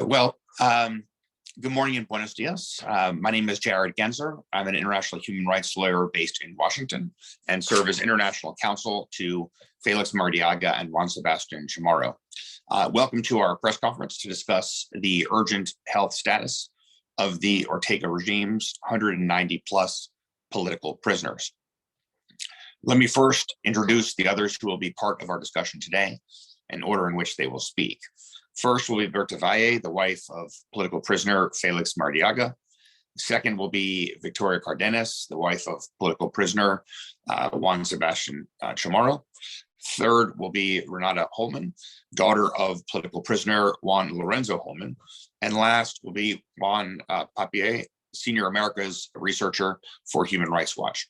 Well, good morning and buenos dias. My name is Jared Genzer. I'm an international human rights lawyer based in Washington and serve as international counsel to Felix Maradiaga and Juan Sebastian Chamorro. Welcome to our press conference to discuss the urgent health status of the Ortega regime's 190 plus political prisoners. Let me first introduce the others who will be part of our discussion today in order in which they will speak. First will be Berta Valle, the wife of political prisoner Felix Maradiaga. Second will be Victoria Cardenas, the wife of political prisoner Juan Sebastian Chamorro. Third will be Renata Holman, daughter of political prisoner Juan Lorenzo Holman. And last will be Juan Papier, Senior Americas researcher for Human Rights Watch.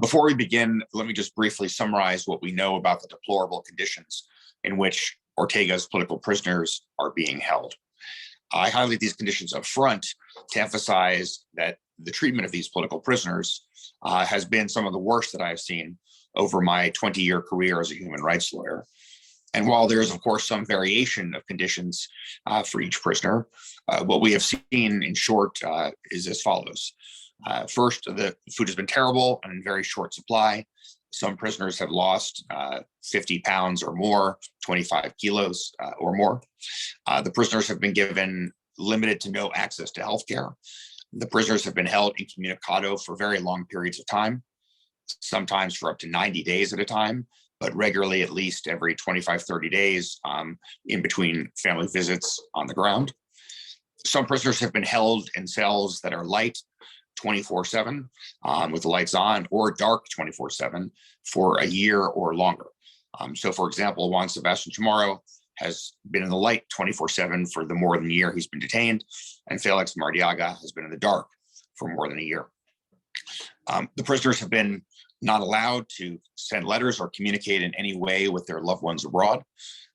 Before we begin, let me just briefly summarize what we know about the deplorable conditions in which Ortega's political prisoners are being held. I highlight these conditions up front to emphasize that the treatment of these political prisoners has been some of the worst that I've seen over my 20-year career as a human rights lawyer. And while there is, of course, some variation of conditions for each prisoner, what we have seen in short is as follows. First, the food has been terrible and in very short supply. Some prisoners have lost 50 pounds or more, 25 kilos or more. The prisoners have been given limited to no access to healthcare. The prisoners have been held incommunicado for very long periods of time, sometimes for up to 90 days at a time, but regularly at least every 25, 30 days in between family visits on the ground. Some prisoners have been held in cells that are light 24/7 with the lights on, or dark 24/7 for a year or longer. So for example, Juan Sebastian Chamorro has been in the light 24/7 for the more than a year he's been detained, and Felix Maradiaga has been in the dark for more than a year. The prisoners have been not allowed to send letters or communicate in any way with their loved ones abroad.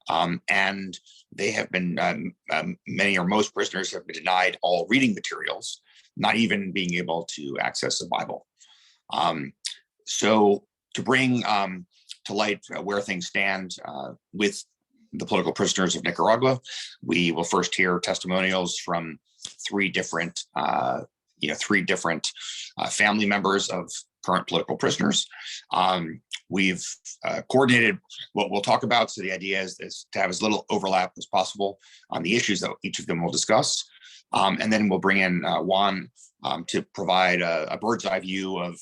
And they have been, many or most prisoners have been denied all reading materials, not even being able to access the Bible. So to bring to light where things stand with the political prisoners of Nicaragua, we will first hear testimonials from three different family members of current political prisoners. We've coordinated what we'll talk about. So the idea is to have as little overlap as possible on the issues that each of them will discuss. And then we'll bring in Juan to provide a bird's eye view of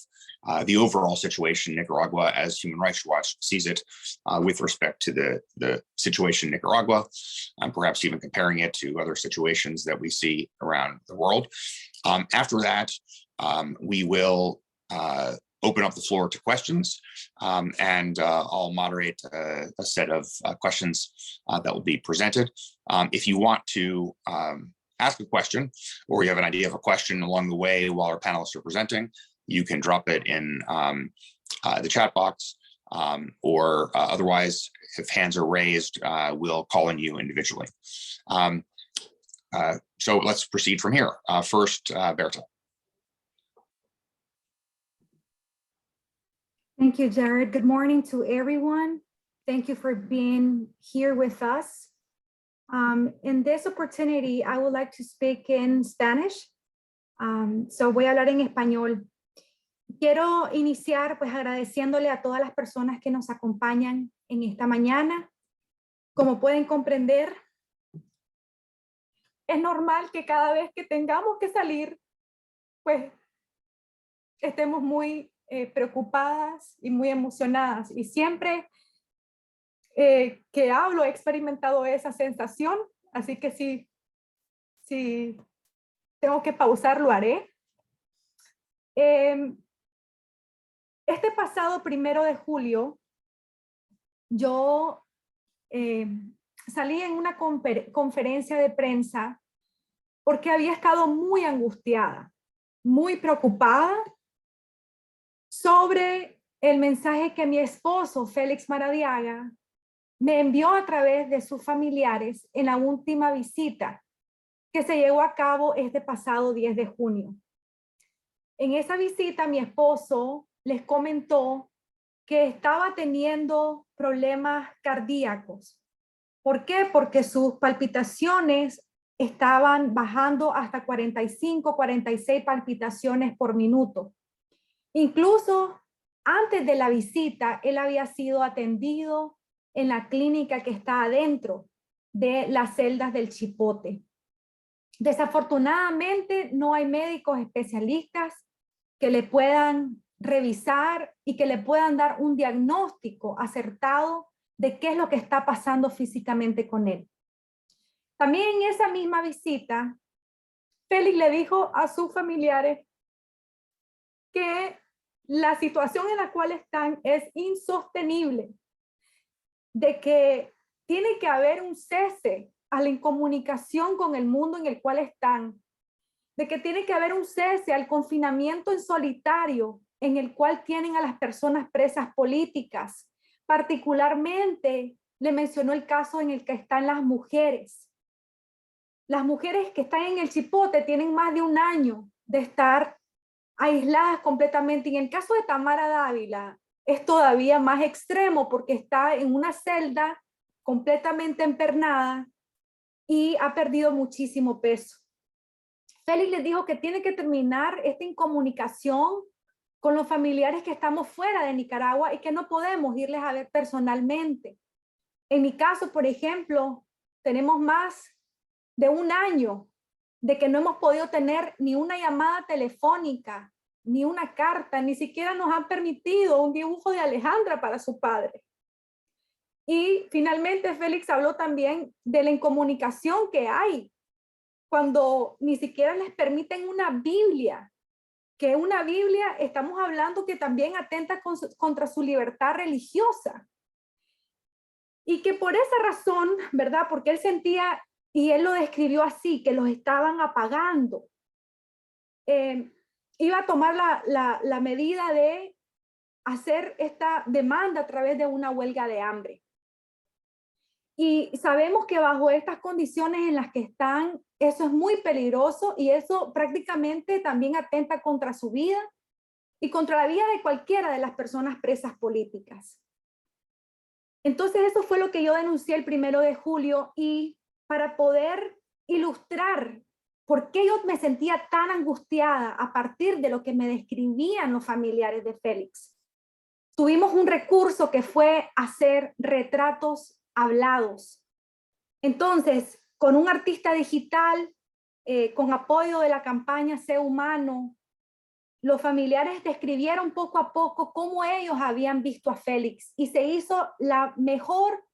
the overall situation in Nicaragua as Human Rights Watch sees it with respect to the situation in Nicaragua, and perhaps even comparing it to other situations that we see around the world. After that, we will open up the floor to questions, and I'll moderate a set of questions that will be presented. If you want to ask a question, or you have an idea of a question along the way while our panelists are presenting, you can drop it in the chat box, or otherwise, if hands are raised, we'll call on you individually. So let's proceed from here. First, Berta. Thank you, Jared. Good morning to everyone. Thank you for being here with us. In this opportunity, I would like to speak in Spanish. So voy a hablar en español. Quiero iniciar pues agradeciéndole a todas las personas que nos acompañan en esta mañana. Como pueden comprender, es normal que cada vez que tengamos que salir, pues estemos muy preocupadas y muy emocionadas. Y siempre que hablo he experimentado esa sensación, así que si tengo que pausar, lo haré. Este pasado 1 de julio, yo salí en una conferencia de prensa porque había estado muy angustiada, muy preocupada sobre el mensaje que mi esposo, Félix Maradiaga, me envió a través de sus familiares en la última visita que se llevó a cabo este pasado 10 de junio. En esa visita, mi esposo les comentó que estaba teniendo problemas cardíacos, ¿Por qué? Porque sus palpitaciones estaban bajando hasta 45, 46 palpitaciones por minuto. Incluso antes de la visita, él había sido atendido en la clínica que está adentro de las celdas del Chipote. Desafortunadamente, no hay médicos especialistas que le puedan revisar y que le puedan dar un diagnóstico acertado de qué es lo que está pasando físicamente con él. También en esa misma visita, Félix le dijo a sus familiares que la situación en la cual están es insostenible, de que tiene que haber un cese a la incomunicación con el mundo en el cual están, de que tiene que haber un cese al confinamiento en solitario en el cual tienen a las personas presas políticas. Particularmente le mencionó el caso en el que están las mujeres. Las mujeres que están en el Chipote tienen más de un año de estar aisladas completamente. Y en el caso de Tamara Dávila es todavía más extremo porque está en una celda completamente empernada y ha perdido muchísimo peso. Félix les dijo que tiene que terminar esta incomunicación con los familiares que estamos fuera de Nicaragua y que no podemos irles a ver personalmente. En mi caso, por ejemplo, tenemos más de un año de que no hemos podido tener ni una llamada telefónica, ni una carta, ni siquiera nos han permitido un dibujo de Alejandra para su padre. Y finalmente Félix habló también de la incomunicación que hay cuando ni siquiera les permiten una Biblia, que una Biblia estamos hablando que también atenta contra su libertad religiosa. Y que por esa razón, ¿verdad? Porque él sentía, y él lo describió así, que los estaban apagando. Iba a tomar la medida de hacer esta demanda a través de una huelga de hambre. Y sabemos que bajo estas condiciones en las que están, eso es muy peligroso y eso prácticamente también atenta contra su vida y contra la vida de cualquiera de las personas presas políticas. Entonces eso fue lo que yo denuncié el 1 de julio y para poder ilustrar por qué yo me sentía tan angustiada a partir de lo que me describían los familiares de Félix, tuvimos un recurso que fue hacer retratos hablados. Entonces, con un artista digital, con apoyo de la campaña Sé Humano, los familiares describieron poco a poco cómo ellos habían visto a Félix y se hizo la mejor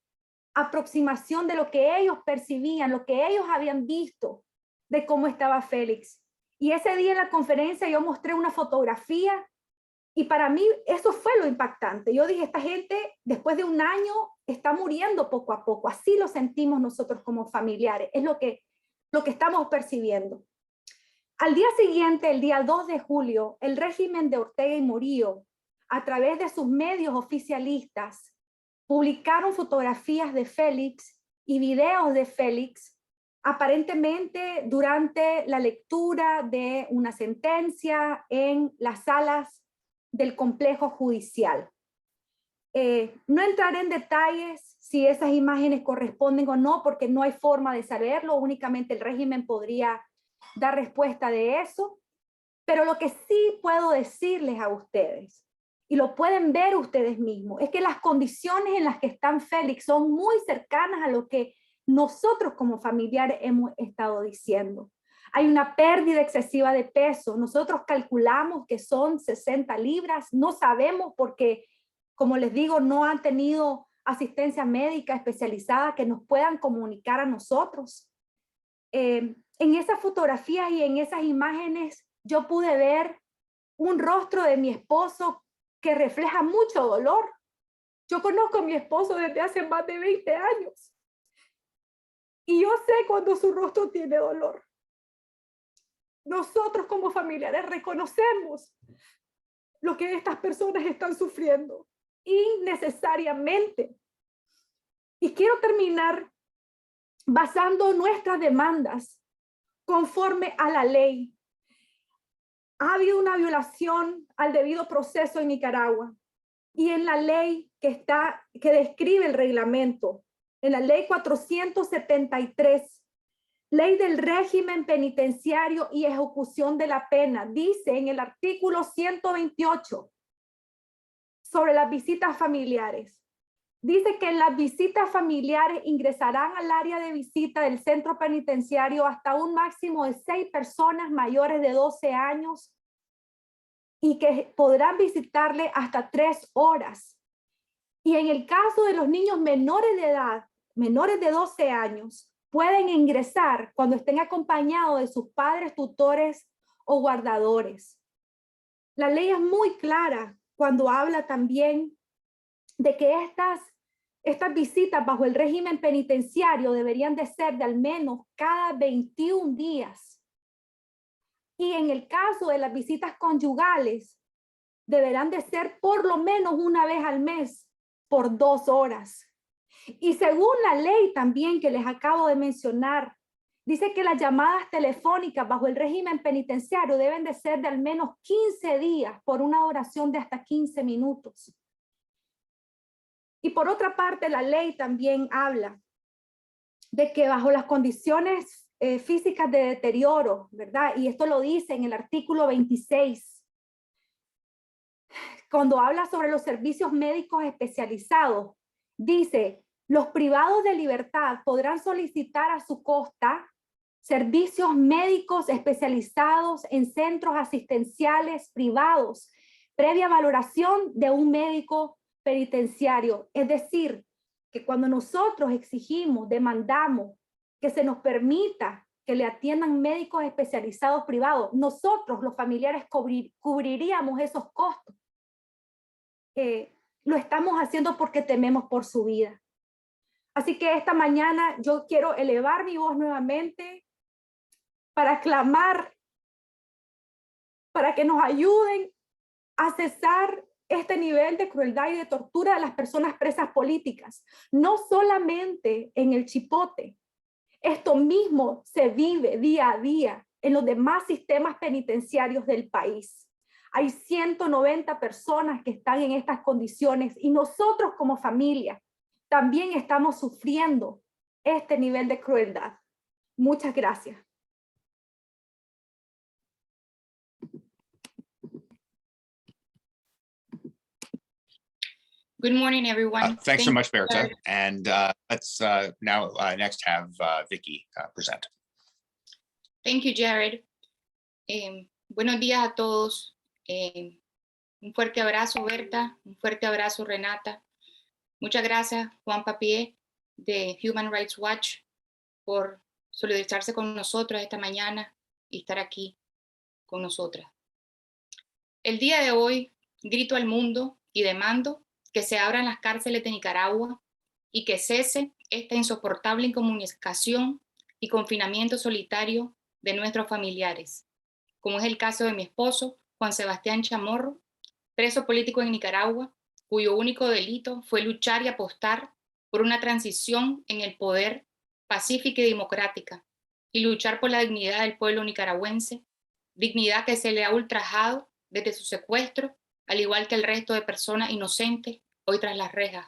aproximación de lo que ellos percibían, lo que ellos habían visto de cómo estaba Félix. Y ese día en la conferencia yo mostré una fotografía y para mí eso fue lo impactante. Yo dije, esta gente después de un año está muriendo poco a poco. Así lo sentimos nosotros como familiares. Es lo que estamos percibiendo. Al día siguiente, el día 2 de julio, el régimen de Ortega y Murillo, a través de sus medios oficialistas, publicaron fotografías de Félix y videos de Félix, aparentemente durante la lectura de una sentencia en las salas del complejo judicial. No entraré en detalles si esas imágenes corresponden o no, porque no hay forma de saberlo, únicamente el régimen podría dar respuesta de eso, pero lo que sí puedo decirles a ustedes, y lo pueden ver ustedes mismos, es que las condiciones en las que están Félix son muy cercanas a lo que nosotros como familiares hemos estado diciendo. Hay una pérdida excesiva de peso, nosotros calculamos que son 60 libras, no sabemos porque, como les digo, no han tenido asistencia médica especializada que nos puedan comunicar a nosotros. En esas fotografías y en esas imágenes yo pude ver un rostro de mi esposo que refleja mucho dolor. Yo conozco a mi esposo desde hace más de 20 años y yo sé cuando su rostro tiene dolor. Nosotros como familiares reconocemos lo que estas personas están sufriendo innecesariamente. Y quiero terminar basando nuestras demandas conforme a la ley. Ha habido una violación al debido proceso en Nicaragua y en la ley que describe el reglamento en la ley 473, ley del régimen penitenciario y ejecución de la pena, dice en el artículo 128 sobre las visitas familiares. Dice que en las visitas familiares ingresarán al área de visita del centro penitenciario hasta un máximo de 6 personas mayores de 12 años y que podrán visitarle hasta 3 horas. Y en el caso de los niños menores de edad, menores de 12 años, pueden ingresar cuando estén acompañados de sus padres, tutores o guardadores. La ley es muy clara cuando habla también de que estas visitas bajo el régimen penitenciario deberían de ser de al menos cada 21 días. Y en el caso de las visitas conyugales, deberán de ser por lo menos una vez al mes por 2 horas. Y según la ley también que les acabo de mencionar, dice que las llamadas telefónicas bajo el régimen penitenciario deben de ser de al menos 15 días por una duración de hasta 15 minutos. Y por otra parte, la ley también habla de que bajo las condiciones físicas de deterioro, ¿verdad? Y esto lo dice en el artículo 26, cuando habla sobre los servicios médicos especializados, dice, los privados de libertad podrán solicitar a su costa servicios médicos especializados en centros asistenciales privados, previa valoración de un médico penitenciario. Es decir, que cuando nosotros exigimos, demandamos que se nos permita que le atiendan médicos especializados privados, nosotros los familiares cubriríamos esos costos. Lo estamos haciendo porque tememos por su vida. Así que esta mañana yo quiero elevar mi voz nuevamente para clamar, para que nos ayuden a cesar este nivel de crueldad y de tortura de las personas presas políticas, no solamente en el Chipote. Esto mismo se vive día a día en los demás sistemas penitenciarios del país. Hay 190 personas que están en estas condiciones y nosotros como familia también estamos sufriendo este nivel de crueldad. Muchas gracias. Good morning, everyone. Thanks so much, Berta. And let's now next have Vicky present. Thank you, Jared. Buenos días a todos. Un fuerte abrazo, Berta. Un fuerte abrazo, Renata. Muchas gracias, Juan Papié, de Human Rights Watch, por solidarizarse con nosotros esta mañana y estar aquí con nosotras. El día de hoy grito al mundo y demando que se abran las cárceles de Nicaragua y que cese esta insoportable incomunicación y confinamiento solitario de nuestros familiares, como es el caso de mi esposo, Juan Sebastián Chamorro, preso político en Nicaragua, cuyo único delito fue luchar y apostar por una transición en el poder pacífica y democrática, y luchar por la dignidad del pueblo nicaragüense, dignidad que se le ha ultrajado desde su secuestro, al igual que el resto de personas inocentes hoy tras las rejas.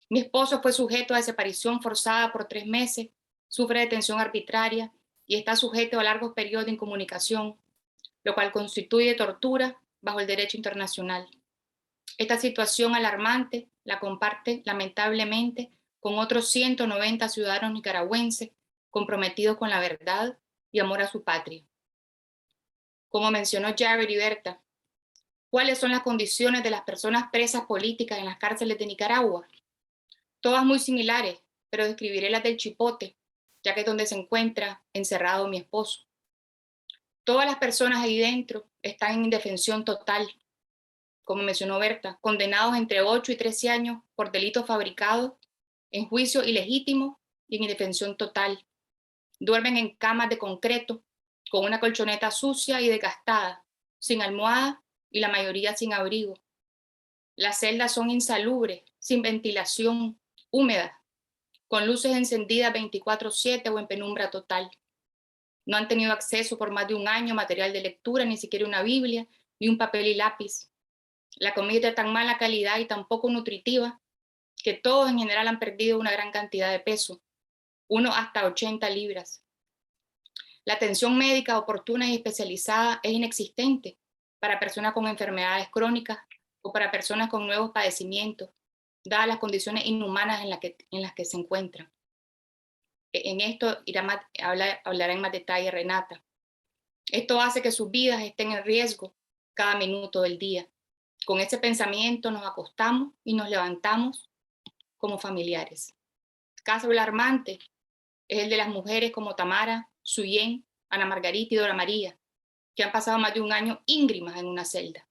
Mi esposo fue sujeto a desaparición forzada por 3 meses, sufre detención arbitraria y está sujeto a largos periodos de incomunicación, lo cual constituye tortura bajo el derecho internacional. Esta situación alarmante la comparte lamentablemente con otros 190 ciudadanos nicaragüenses comprometidos con la verdad y amor a su patria. Como mencionó Jared y Berta, ¿cuáles son las condiciones de las personas presas políticas en las cárceles de Nicaragua? Todas muy similares, pero describiré las del Chipote, ya que es donde se encuentra encerrado mi esposo. Todas las personas ahí dentro están en indefensión total, como mencionó Berta, condenados entre 8 y 13 años por delitos fabricados, en juicio ilegítimo y en indefensión total. Duermen en camas de concreto, con una colchoneta sucia y desgastada, sin almohada y la mayoría sin abrigo. Las celdas son insalubres, sin ventilación, húmedas, con luces encendidas 24/7 o en penumbra total. No han tenido acceso por más de 1 año a material de lectura, ni siquiera una Biblia, ni un papel y lápiz. La comida es de tan mala calidad y tan poco nutritiva que todos en general han perdido una gran cantidad de peso, uno hasta 80 libras. La atención médica oportuna y especializada es inexistente para personas con enfermedades crónicas o para personas con nuevos padecimientos, dadas las condiciones inhumanas en las que se encuentran. En esto hablará en más detalle Renata. Esto hace que sus vidas estén en riesgo cada minuto del día. Con ese pensamiento nos acostamos y nos levantamos como familiares. Caso alarmante es el de las mujeres como Tamara, Suyen, Ana Margarita y Dora María, que han pasado más de un año íngrimas en una celda,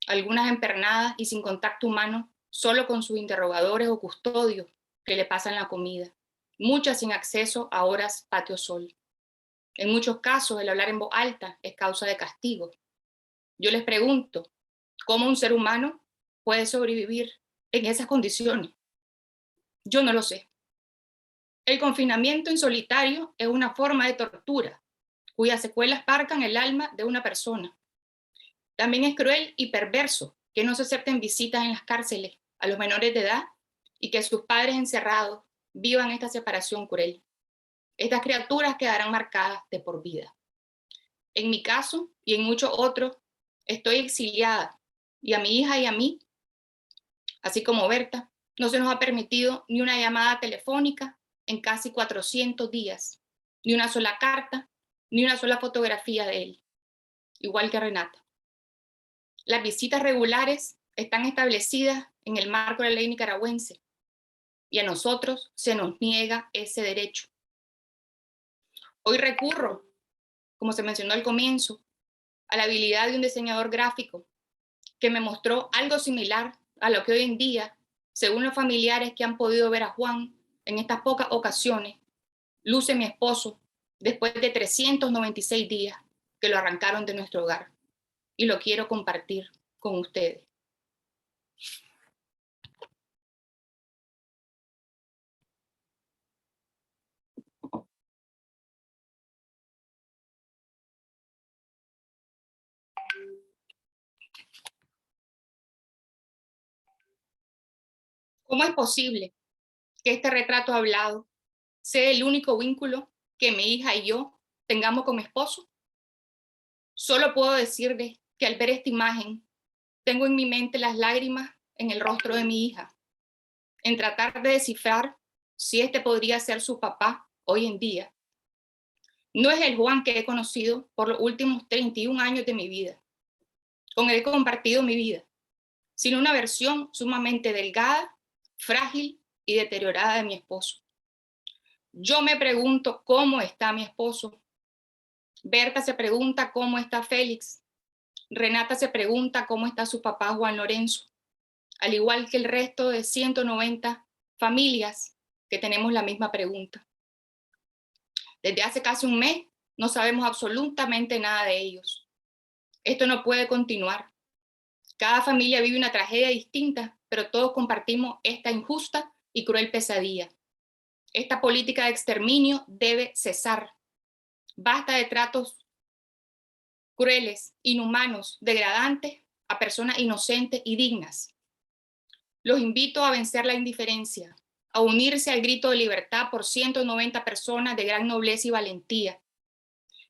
algunas empernadas y sin contacto humano, solo con sus interrogadores o custodios que le pasan la comida, muchas sin acceso a horas patio sol. En muchos casos, el hablar en voz alta es causa de castigo. Yo les pregunto, ¿cómo un ser humano puede sobrevivir en esas condiciones? Yo no lo sé. El confinamiento en solitario es una forma de tortura, cuyas secuelas marcan el alma de una persona. También es cruel y perverso que no se acepten visitas en las cárceles a los menores de edad y que sus padres encerrados vivan esta separación cruel. Estas criaturas quedarán marcadas de por vida. En mi caso y en muchos otros, estoy exiliada y a mi hija y a mí, así como Berta, no se nos ha permitido ni una llamada telefónica en casi 400 días, ni una sola carta, ni una sola fotografía de él, igual que Renata. Las visitas regulares están establecidas en el marco de la ley nicaragüense y a nosotros se nos niega ese derecho. Hoy recurro, como se mencionó al comienzo, a la habilidad de un diseñador gráfico que me mostró algo similar a lo que hoy en día, según los familiares que han podido ver a Juan en estas pocas ocasiones, luce mi esposo después de 396 días que lo arrancaron de nuestro hogar. Y lo quiero compartir con ustedes. ¿Cómo es posible que este retrato hablado sea el único vínculo que mi hija y yo tengamos con mi esposo? Solo puedo decirles que al ver esta imagen, tengo en mi mente las lágrimas en el rostro de mi hija, en tratar de descifrar si este podría ser su papá hoy en día. No es el Juan que he conocido por los últimos 31 años de mi vida, con el que he compartido mi vida, sino una versión sumamente delgada, frágil y deteriorada de mi esposo. Yo me pregunto cómo está mi esposo. Berta se pregunta cómo está Félix. Renata se pregunta cómo está su papá Juan Lorenzo, al igual que el resto de 190 familias que tenemos la misma pregunta. Desde hace casi un mes no sabemos absolutamente nada de ellos. Esto no puede continuar. Cada familia vive una tragedia distinta, pero todos compartimos esta injusta y cruel pesadilla. Esta política de exterminio debe cesar. Basta de tratos crueles, inhumanos, degradantes a personas inocentes y dignas. Los invito a vencer la indiferencia, a unirse al grito de libertad por 190 personas de gran nobleza y valentía.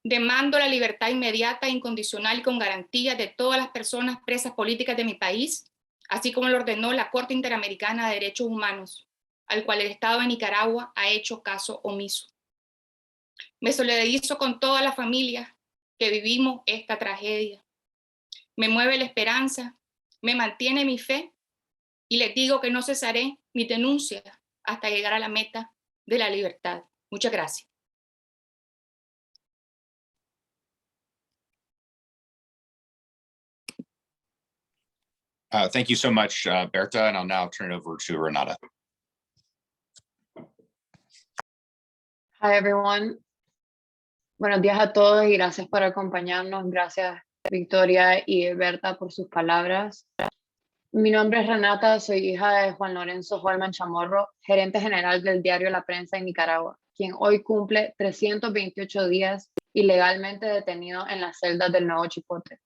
Demando la libertad inmediata, incondicional y con garantía de todas las personas presas políticas de mi país, así como lo ordenó la Corte Interamericana de Derechos Humanos, al cual el Estado de Nicaragua ha hecho caso omiso. Me solidarizo con todas las familias que vivimos esta tragedia. Me mueve la esperanza, me mantiene mi fe y les digo que no cesaré mi denuncia hasta llegar a la meta de la libertad. Muchas gracias. Thank you so much, Berta, and I'll now turn it over to Renata. Hi, everyone. Buenos días a todos y gracias por acompañarnos. Gracias, Victoria y Berta, por sus palabras. Mi nombre es Renata, soy hija de Juan Lorenzo Holman Chamorro, gerente general del diario La Prensa en Nicaragua, quien hoy cumple 328 días ilegalmente detenido en las celdas del Nuevo Chipote.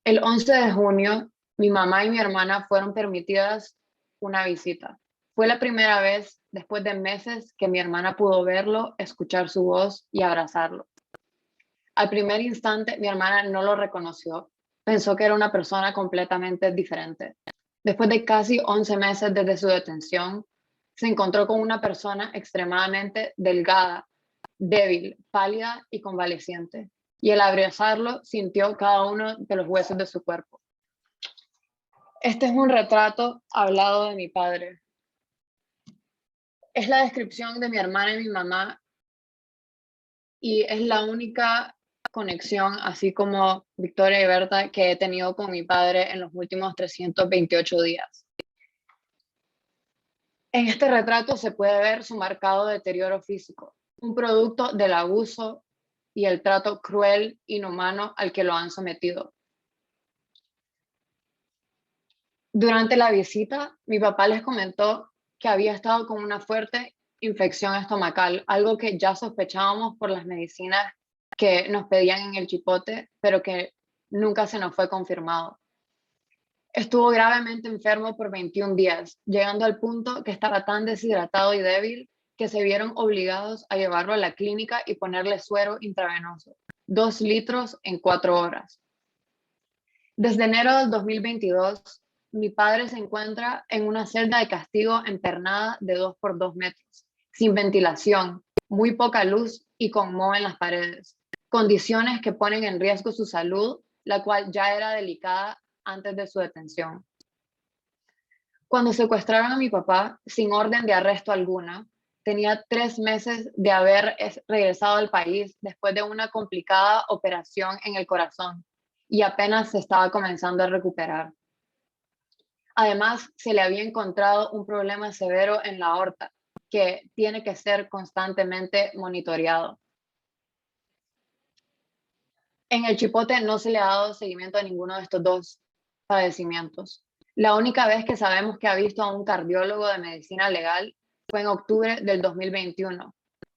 El 11 de junio, mi mamá y mi hermana fueron permitidas una visita. Fue la primera vez después de meses que mi hermana pudo verlo, escuchar su voz y abrazarlo. Al primer instante, mi hermana no lo reconoció. Pensó que era una persona completamente diferente. Después de casi 11 meses desde su detención, se encontró con una persona extremadamente delgada, débil, pálida y convaleciente. Y al abrazarlo, sintió cada uno de los huesos de su cuerpo. Este es un retrato hablado de mi padre. Es la descripción de mi hermana y mi mamá y es la única conexión, así como Victoria y Berta, que he tenido con mi padre en los últimos 328 días. En este retrato se puede ver su marcado deterioro físico, un producto del abuso y el trato cruel, inhumano al que lo han sometido. Durante la visita, mi papá les comentó que había estado con una fuerte infección estomacal, algo que ya sospechábamos por las medicinas que nos pedían en el chipote, pero que nunca se nos fue confirmado. Estuvo gravemente enfermo por 21 días, llegando al punto que estaba tan deshidratado y débil que se vieron obligados a llevarlo a la clínica y ponerle suero intravenoso, 2 litros en 4 horas. Desde enero del 2022, mi padre se encuentra en una celda de castigo empernada de 2 por 2 metros, sin ventilación, muy poca luz y con moho en las paredes, condiciones que ponen en riesgo su salud, la cual ya era delicada antes de su detención. Cuando secuestraron a mi papá, sin orden de arresto alguna, tenía 3 meses de haber regresado al país después de una complicada operación en el corazón y apenas se estaba comenzando a recuperar. Además, se le había encontrado un problema severo en la aorta que tiene que ser constantemente monitoreado. En el Chipote no se le ha dado seguimiento a ninguno de estos 2 padecimientos. La única vez que sabemos que ha visto a un cardiólogo de medicina legal fue en octubre del 2021,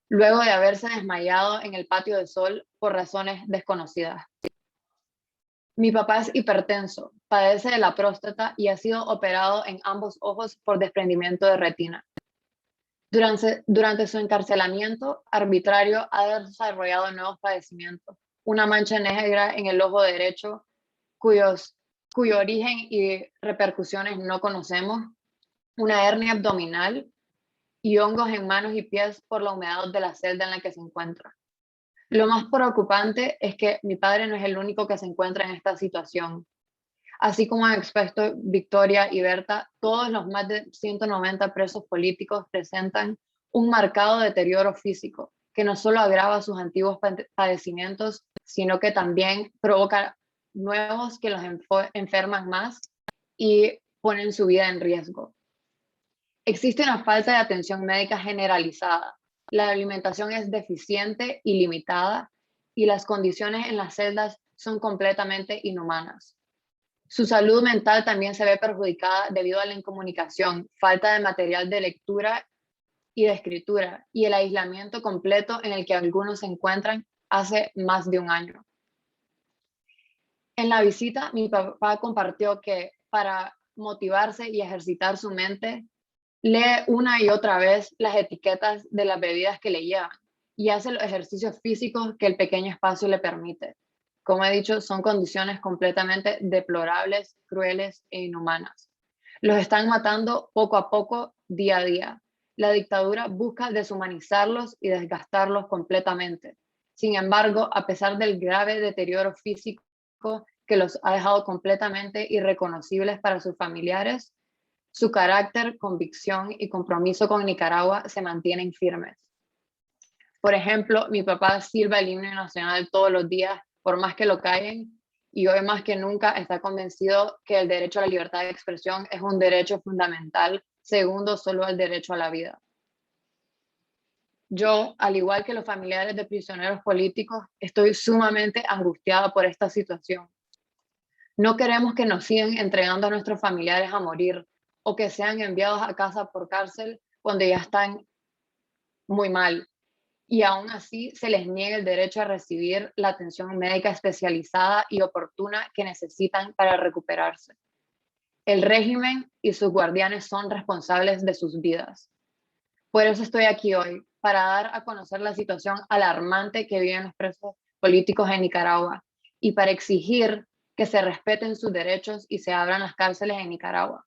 luego de haberse desmayado en el patio de sol por razones desconocidas. Mi papá es hipertenso, padece de la próstata y ha sido operado en ambos ojos por desprendimiento de retina. Durante su encarcelamiento arbitrario ha desarrollado nuevos padecimientos, una mancha negra en el ojo derecho, cuyo origen y repercusiones no conocemos, una hernia abdominal y hongos en manos y pies por la humedad de la celda en la que se encuentra. Lo más preocupante es que mi padre no es el único que se encuentra en esta situación. Así como han expuesto Victoria y Berta, todos los más de 190 presos políticos presentan un marcado deterioro físico que no solo agrava sus antiguos padecimientos, sino que también provoca nuevos que los enferman más y ponen su vida en riesgo. Existe una falta de atención médica generalizada. La alimentación es deficiente y limitada y las condiciones en las celdas son completamente inhumanas. Su salud mental también se ve perjudicada debido a la incomunicación, falta de material de lectura y de escritura y el aislamiento completo en el que algunos se encuentran hace más de un año. En la visita, mi papá compartió que para motivarse y ejercitar su mente, lee una y otra vez las etiquetas de las bebidas que le llevan y hace los ejercicios físicos que el pequeño espacio le permite. Como he dicho, son condiciones completamente deplorables, crueles e inhumanas. Los están matando poco a poco, día a día. La dictadura busca deshumanizarlos y desgastarlos completamente. Sin embargo, a pesar del grave deterioro físico que los ha dejado completamente irreconocibles para sus familiares, su carácter, convicción y compromiso con Nicaragua se mantienen firmes. Por ejemplo, mi papá silba el himno nacional todos los días, por más que lo callen, y hoy más que nunca está convencido que el derecho a la libertad de expresión es un derecho fundamental, segundo solo al derecho a la vida. Yo, al igual que los familiares de prisioneros políticos, estoy sumamente angustiada por esta situación. No queremos que nos sigan entregando a nuestros familiares a morir o que sean enviados a casa por cárcel cuando ya están muy mal y aún así se les niegue el derecho a recibir la atención médica especializada y oportuna que necesitan para recuperarse. El régimen y sus guardianes son responsables de sus vidas. Por eso estoy aquí hoy, para dar a conocer la situación alarmante que viven los presos políticos en Nicaragua y para exigir que se respeten sus derechos y se abran las cárceles en Nicaragua.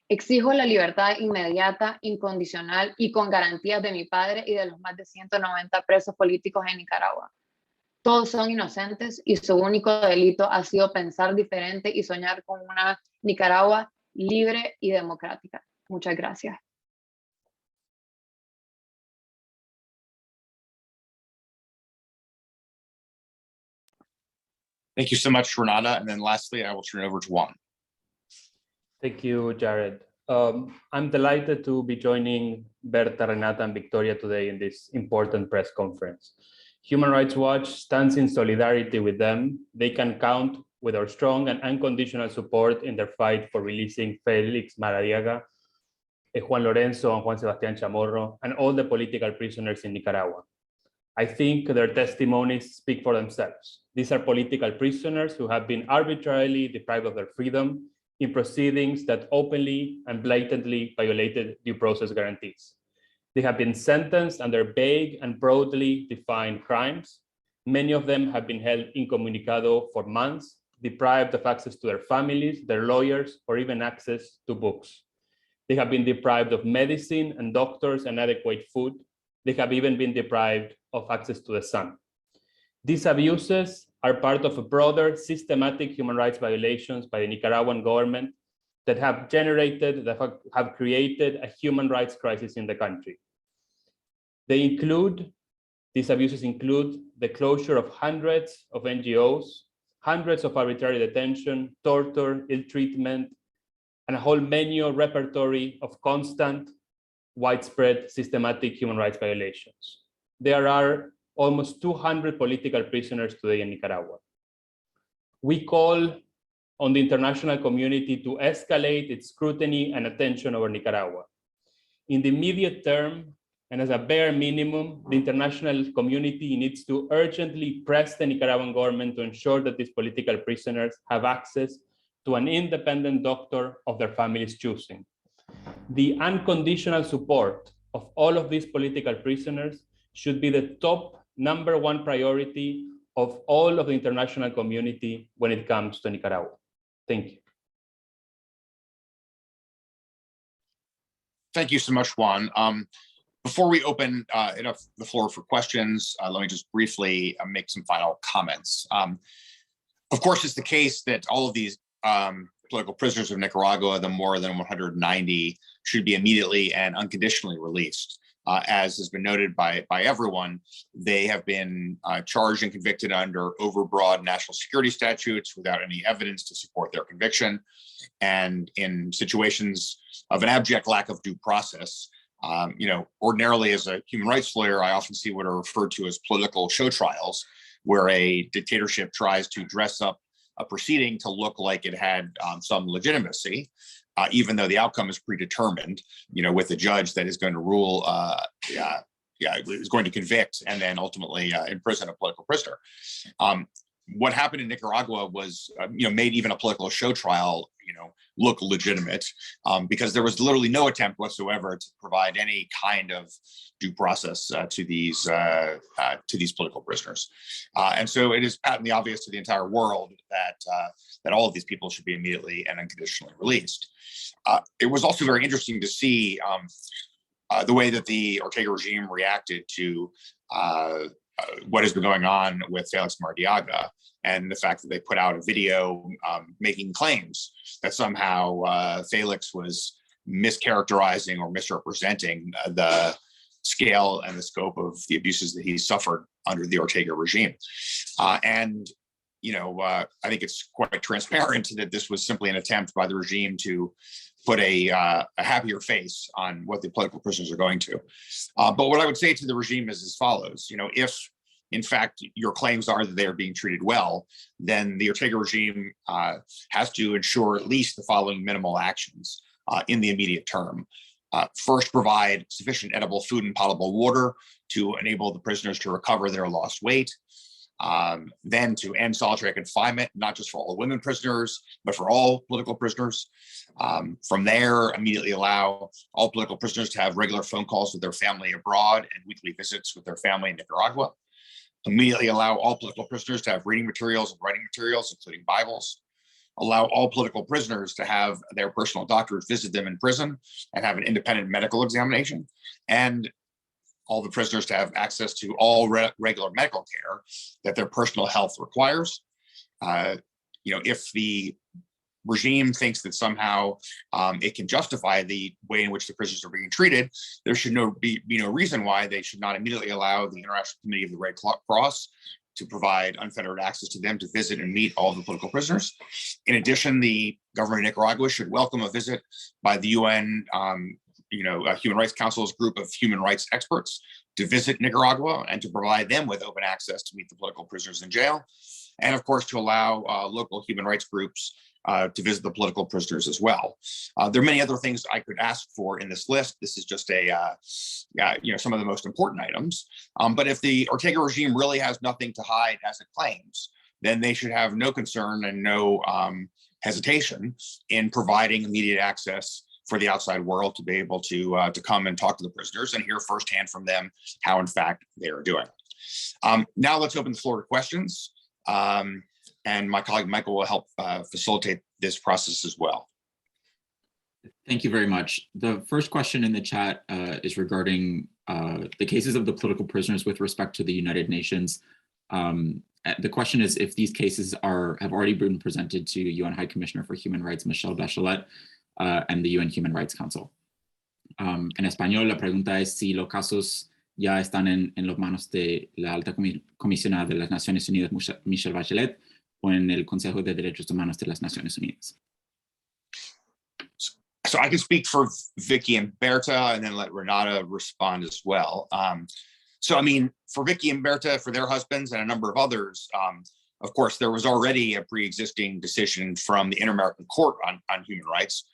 Exijo la libertad inmediata, incondicional y con garantías de mi padre y de los más de 190 presos políticos en Nicaragua. Todos son inocentes y su único delito ha sido pensar diferente y soñar con una Nicaragua libre y democrática. Muchas gracias. Thank you so much, Renata. And then lastly, I will turn it over to Juan. Thank you, Jared. I'm delighted to be joining Berta, Renata, and Victoria today in this important press conference. Human Rights Watch stands in solidarity with them. They can count with our strong and unconditional support in their fight for releasing Felix Maradiaga, Juan Lorenzo and Juan Sebastián Chamorro, and all the political prisoners in Nicaragua. I think their testimonies speak for themselves. These are political prisoners who have been arbitrarily deprived of their freedom in proceedings that openly and blatantly violated due process guarantees. They have been sentenced under vague and broadly defined crimes. Many of them have been held incommunicado for months, deprived of access to their families, their lawyers, or even access to books. They have been deprived of medicine and doctors and adequate food. They have even been deprived of access to the sun. These abuses are part of a broader systematic human rights violations by the Nicaraguan government that have created a human rights crisis in the country. These abuses include the closure of hundreds of NGOs, hundreds of arbitrary detention, torture, ill treatment, and a whole repertory of constant, widespread, systematic human rights violations. There are almost 200 political prisoners today in Nicaragua. We call on the international community to escalate its scrutiny and attention over Nicaragua. In the immediate term, and as a bare minimum, the international community needs to urgently press the Nicaraguan government to ensure that these political prisoners have access to an independent doctor of their family's choosing. The unconditional support of all of these political prisoners should be the top #1 priority of all of the international community when it comes to Nicaragua. Thank you. Thank you so much, Juan. Before we open the floor for questions, let me just briefly make some final comments. Of course, it's the case that all of these political prisoners of Nicaragua, the more than 190, should be immediately and unconditionally released. As has been noted by everyone, they have been charged and convicted under overbroad national security statutes without any evidence to support their conviction, and in situations of an abject lack of due process. Ordinarily as a human rights lawyer, I often see what are referred to as political show trials, where a dictatorship tries to dress up a proceeding to look like it had some legitimacy, even though the outcome is predetermined, with a judge that is going to rule, is going to convict and then ultimately imprison a political prisoner. What happened in Nicaragua was, made even a political show trial, look legitimate, because there was literally no attempt whatsoever to provide any kind of due process to these political prisoners, and so it is patently obvious to the entire world that all of these people should be immediately and unconditionally released. It was also very interesting to see the way that the Ortega regime reacted to what has been going on with Felix Maradiaga, and the fact that they put out a video making claims that somehow Felix was mischaracterizing or misrepresenting the scale and the scope of the abuses that he suffered under the Ortega regime. I think it's quite transparent that this was simply an attempt by the regime to put a happier face on what the political prisoners are going to. But what I would say to the regime is as follows: if in fact your claims are that they are being treated well, then the Ortega regime has to ensure at least the following minimal actions in the immediate term. First, provide sufficient edible food and potable water to enable the prisoners to recover their lost weight. then to end solitary confinement, not just for all women prisoners, but for all political prisoners. From there, immediately allow all political prisoners to have regular phone calls with their family abroad and weekly visits with their family in Nicaragua. Immediately allow all political prisoners to have reading materials and writing materials, including Bibles. Allow all political prisoners to have their personal doctors visit them in prison and have an independent medical examination. And all the prisoners to have access to all regular medical care that their personal health requires. If the regime thinks that somehow it can justify the way in which the prisoners are being treated, there should be no reason why they should not immediately allow the International Committee of the Red Cross to provide unfettered access to them to visit and meet all the political prisoners. In addition, the government of Nicaragua should welcome a visit by the UN Human Rights Council's group of human rights experts to visit Nicaragua and to provide them with open access to meet the political prisoners in jail. And of course, to allow local human rights groups to visit the political prisoners as well. There are many other things I could ask for in this list. This is just some of the most important items. But if the Ortega regime really has nothing to hide as it claims, then they should have no concern and no hesitation in providing immediate access for the outside world to be able to come and talk to the prisoners and hear firsthand from them how, in fact, they are doing. Now let's open the floor to questions. And my colleague Michael will help facilitate this process as well. Thank you very much. The first question in the chat is regarding the cases of the political prisoners with respect to the United Nations. The question is if these cases have already been presented to UN High Commissioner for Human Rights, Michelle Bachelet, and the UN Human Rights Council. En español, la pregunta es si los casos ya están en las manos de la alta comisionada de las Naciones Unidas, Michelle Bachelet, o en el Consejo de Derechos Humanos de las Naciones Unidas. So I can speak for Vicky and Berta and then let Renata respond as well. For Vicky and Berta, for their husbands and a number of others, of course, there was already a pre-existing decision from the Inter-American Court on Human Rights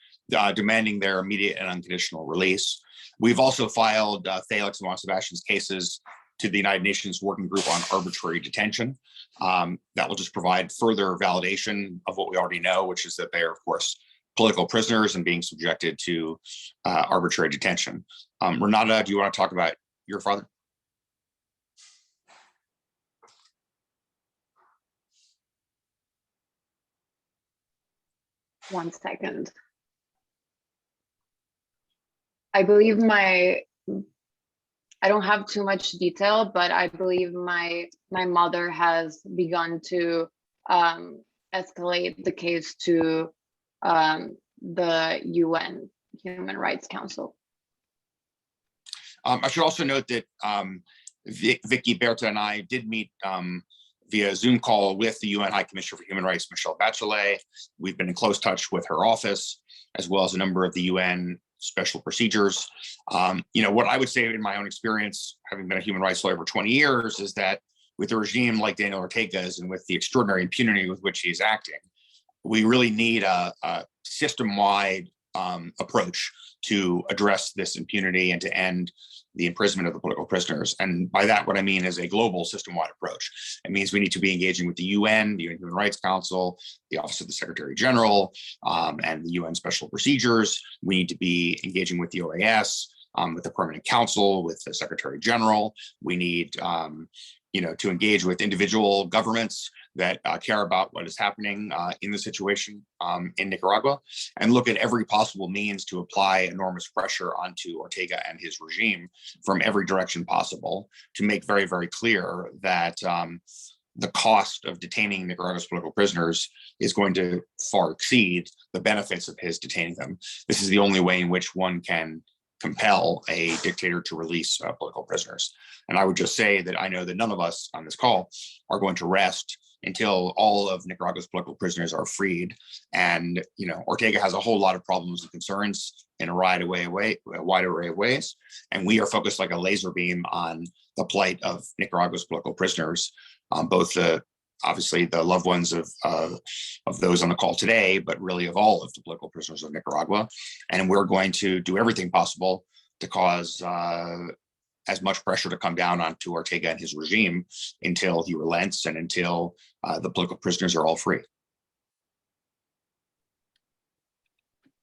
demanding their immediate and unconditional release. We've also filed Felix and Juan Sebastian's cases to the United Nations Working Group on Arbitrary Detention. That will just provide further validation of what we already know, which is that they are, of course, political prisoners and being subjected to arbitrary detention. Renata, do you want to talk about your father? One second. I believe I don't have too much detail, but I believe my mother has begun to escalate the case to the UN Human Rights Council. I should also note that Vicky, Berta, and I did meet via Zoom call with the UN High Commissioner for Human Rights, Michelle Bachelet. We've been in close touch with her office, as well as a number of the UN special procedures. What I would say in my own experience, having been a human rights lawyer for 20 years, is that with a regime like Daniel Ortega's and with the extraordinary impunity with which he's acting, we really need a system-wide approach to address this impunity and to end the imprisonment of the political prisoners. And by that, what I mean is a global system-wide approach. It means we need to be engaging with the UN Human Rights Council, the Office of the Secretary General, and the UN Special Procedures. We need to be engaging with the OAS, with the Permanent Council, with the Secretary General. We need to engage with individual governments that care about what is happening in the situation in Nicaragua, and look at every possible means to apply enormous pressure onto Ortega and his regime from every direction possible to make very, very clear that the cost of detaining Nicaragua's political prisoners is going to far exceed the benefits of his detaining them. This is the only way in which one can compel a dictator to release political prisoners. And I would just say that I know that none of us on this call are going to rest until all of Nicaragua's political prisoners are freed. And Ortega has a whole lot of problems and concerns in a wide array of ways. And we are focused like a laser beam on the plight of Nicaragua's political prisoners, both obviously the loved ones of those on the call today, but really of all of the political prisoners of Nicaragua. And we're going to do everything possible to cause as much pressure to come down onto Ortega and his regime until he relents and until the political prisoners are all free.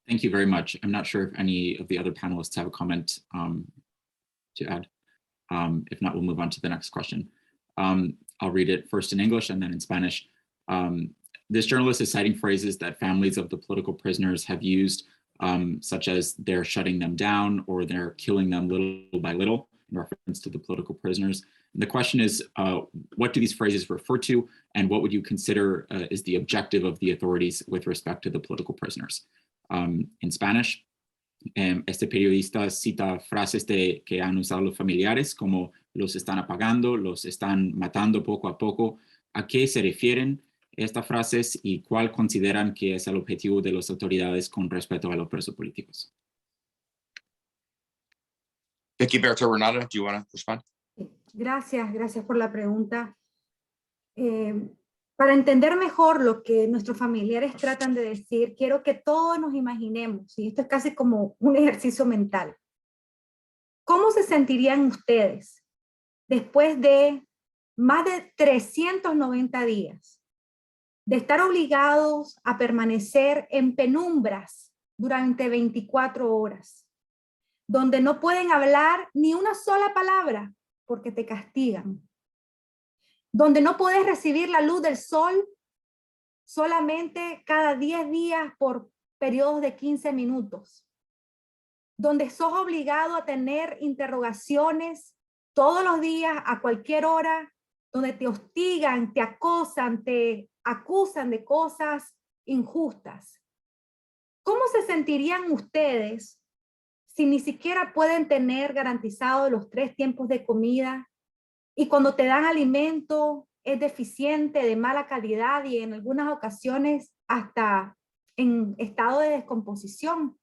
Thank you very much. I'm not sure if any of the other panelists have a comment to add. If not, we'll move on to the next question. I'll read it first in English and then in Spanish. This journalist is citing phrases that families of the political prisoners have used, such as they're shutting them down or they're killing them little by little, in reference to the political prisoners. And the question is, what do these phrases refer to, and what would you consider is the objective of the authorities with respect to the political prisoners? In Spanish, este periodista cita frases que han usado los familiares como los están apagando, los están matando poco a poco. ¿A qué se refieren estas frases y cuál consideran que es el objetivo de las autoridades con respecto a los presos políticos? Vicky Berto Renata, do you want to respond? Gracias por la pregunta. Para entender mejor lo que nuestros familiares tratan de decir, quiero que todos nos imaginemos, y esto es casi como un ejercicio mental. ¿Cómo se sentirían ustedes después de más de 390 días de estar obligados a permanecer en penumbras durante 24 horas, donde no pueden hablar ni una sola palabra porque te castigan, donde no puedes recibir la luz del sol solamente cada 10 días por periodos de 15 minutos, donde sos obligado a tener interrogaciones todos los días, a cualquier hora, donde te hostigan, te acosan, te acusan de cosas injustas? ¿Cómo se sentirían ustedes si ni siquiera pueden tener garantizados los 3 tiempos de comida? Y cuando te dan alimento es deficiente, de mala calidad y en algunas ocasiones hasta en estado de descomposición.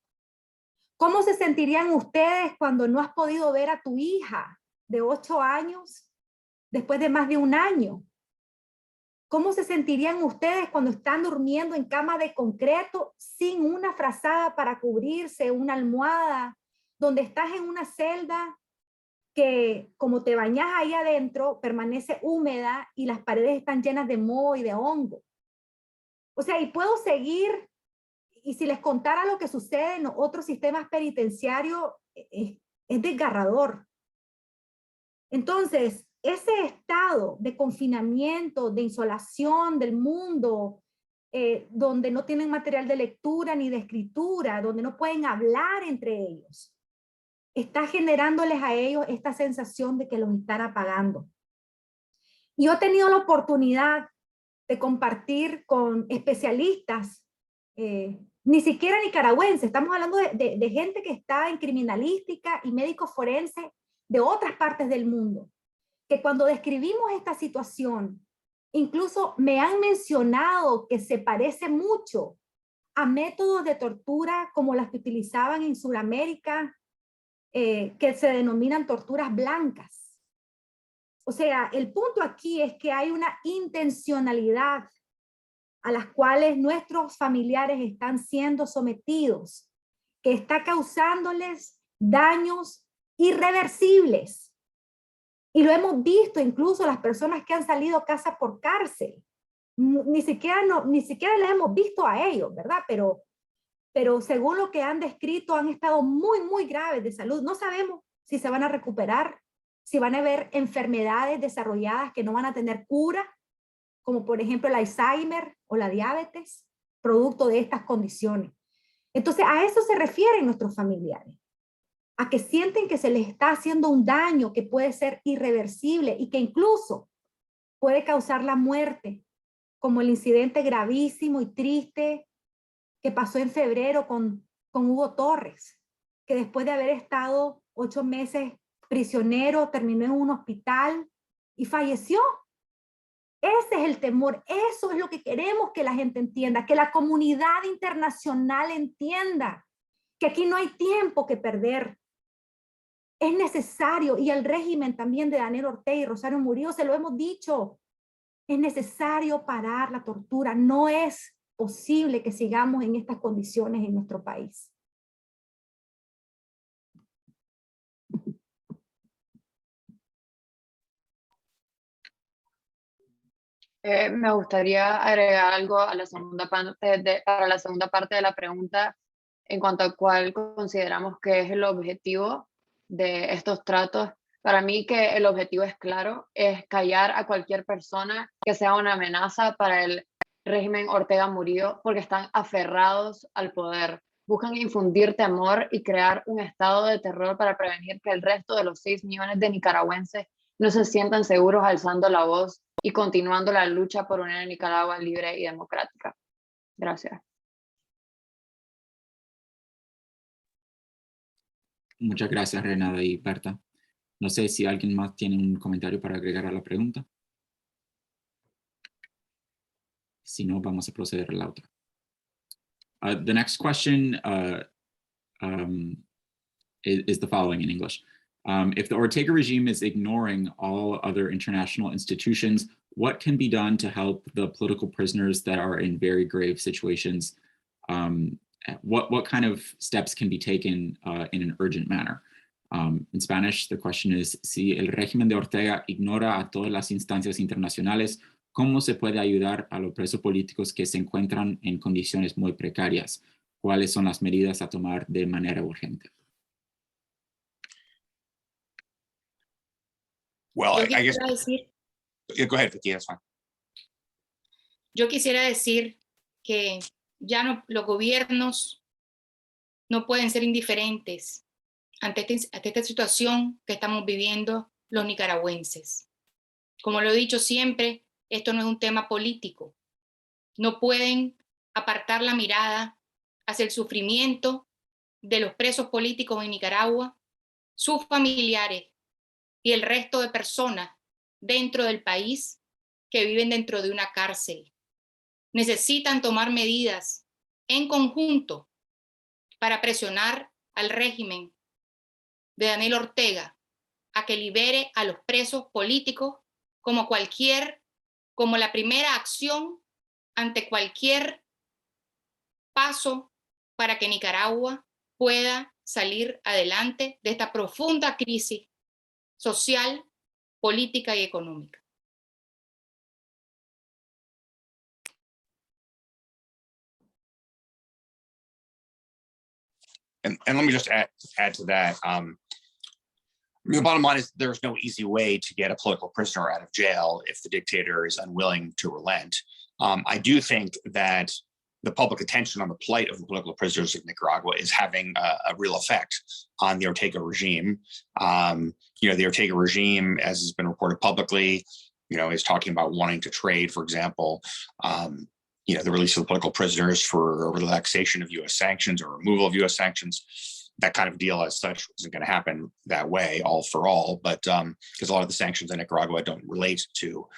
¿Cómo se sentirían ustedes cuando no has podido ver a tu hija de 8 años después de más de 1 año? ¿Cómo se sentirían ustedes cuando están durmiendo en cama de concreto sin una frazada para cubrirse, una almohada, donde estás en una celda que como te bañas ahí adentro permanece húmeda y las paredes están llenas de moho y de hongo? O sea, y puedo seguir, y si les contara lo que sucede en otros sistemas penitenciarios, es desgarrador. Entonces, ese estado de confinamiento, de insolación del mundo, donde no tienen material de lectura ni de escritura, donde no pueden hablar entre ellos, está generándoles a ellos esta sensación de que los están apagando. Y yo he tenido la oportunidad de compartir con especialistas, ni siquiera nicaragüenses, estamos hablando de gente que está en criminalística y médicos forenses de otras partes del mundo, que cuando describimos esta situación, incluso me han mencionado que se parece mucho a métodos de tortura como las que utilizaban en Sudamérica, que se denominan torturas blancas. O sea, el punto aquí es que hay una intencionalidad a las cuales nuestros familiares están siendo sometidos, que está causándoles daños irreversibles. Y lo hemos visto incluso las personas que han salido casa por cárcel. Ni siquiera les hemos visto a ellos, ¿verdad? Pero según lo que han descrito, han estado muy, muy graves de salud. No sabemos si se van a recuperar, si van a haber enfermedades desarrolladas que no van a tener cura, como por ejemplo el Alzheimer o la diabetes, producto de estas condiciones. Entonces, a eso se refieren nuestros familiares, a que sienten que se les está haciendo un daño que puede ser irreversible y que incluso puede causar la muerte, como el incidente gravísimo y triste que pasó en febrero con Hugo Torres, que después de haber estado 8 meses prisionero, terminó en un hospital y falleció. Ese es el temor, eso es lo que queremos que la gente entienda, que la comunidad internacional entienda, que aquí no hay tiempo que perder. Es necesario, y el régimen también de Daniel Ortega y Rosario Murillo, se lo hemos dicho, es necesario parar la tortura, no es posible que sigamos en estas condiciones en nuestro país. Me gustaría agregar algo a la segunda para la segunda parte de la pregunta en cuanto a cuál consideramos que es el objetivo de estos tratos. Para mí que el objetivo es claro, es callar a cualquier persona que sea una amenaza para el régimen Ortega Murillo porque están aferrados al poder. Buscan infundir temor y crear un estado de terror para prevenir que el resto de los 6 millones de nicaragüenses no se sientan seguros alzando la voz y continuando la lucha por una Nicaragua libre y democrática. Gracias. Muchas gracias, Renata y Berta. No sé si alguien más tiene un comentario para agregar a la pregunta. Si no, vamos a proceder a la otra. The next question is the following in English. If the Ortega regime is ignoring all other international institutions, what can be done to help the political prisoners that are in very grave situations? What kind of steps can be taken in an urgent manner? In Spanish, the question is, si el régimen de Ortega ignora a todas las instancias internacionales, ¿cómo se puede ayudar a los presos políticos que se encuentran en condiciones muy precarias? ¿Cuáles son las medidas a tomar de manera urgente? Well, Yo I guess, quisiera decir, yeah, go ahead, Vicky, that's fine. yo quisiera decir que ya no, los gobiernos no pueden ser indiferentes ante esta situación que estamos viviendo los nicaragüenses. Como lo he dicho siempre, esto no es un tema político. No pueden apartar la mirada hacia el sufrimiento de los presos políticos en Nicaragua, sus familiares y el resto de personas dentro del país que viven dentro de una cárcel. Necesitan tomar medidas en conjunto para presionar al régimen de Daniel Ortega a que libere a los presos políticos como la primera acción ante cualquier paso para que Nicaragua pueda salir adelante de esta profunda crisis social, política y económica. And let me just add to that. The bottom line is there's no easy way to get a political prisoner out of jail if the dictator is unwilling to relent. I do think that the public attention on the plight of the political prisoners of Nicaragua is having a real effect on the Ortega regime. The Ortega regime, as has been reported publicly, is talking about wanting to trade, for example, the release of the political prisoners for a relaxation of U.S. sanctions or removal of U.S. sanctions. That kind of deal as such isn't going to happen that way, all for all, but because a lot of the sanctions in Nicaragua don't relate to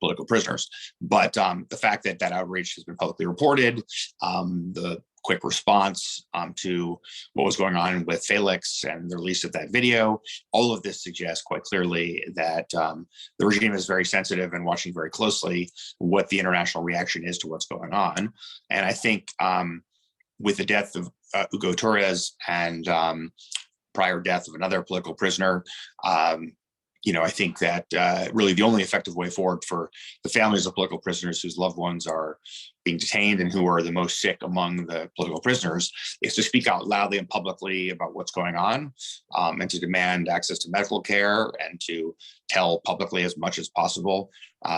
political prisoners. But the fact that that outrage has been publicly reported, the quick response to what was going on with Felix and the release of that video, all of this suggests quite clearly that the regime is very sensitive and watching very closely what the international reaction is to what's going on. And I think with the death of Hugo Torres and prior death of another political prisoner, I think that really the only effective way forward for the families of political prisoners whose loved ones are being detained and who are the most sick among the political prisoners is to speak out loudly and publicly about what's going on, and to demand access to medical care and to tell publicly as much as possible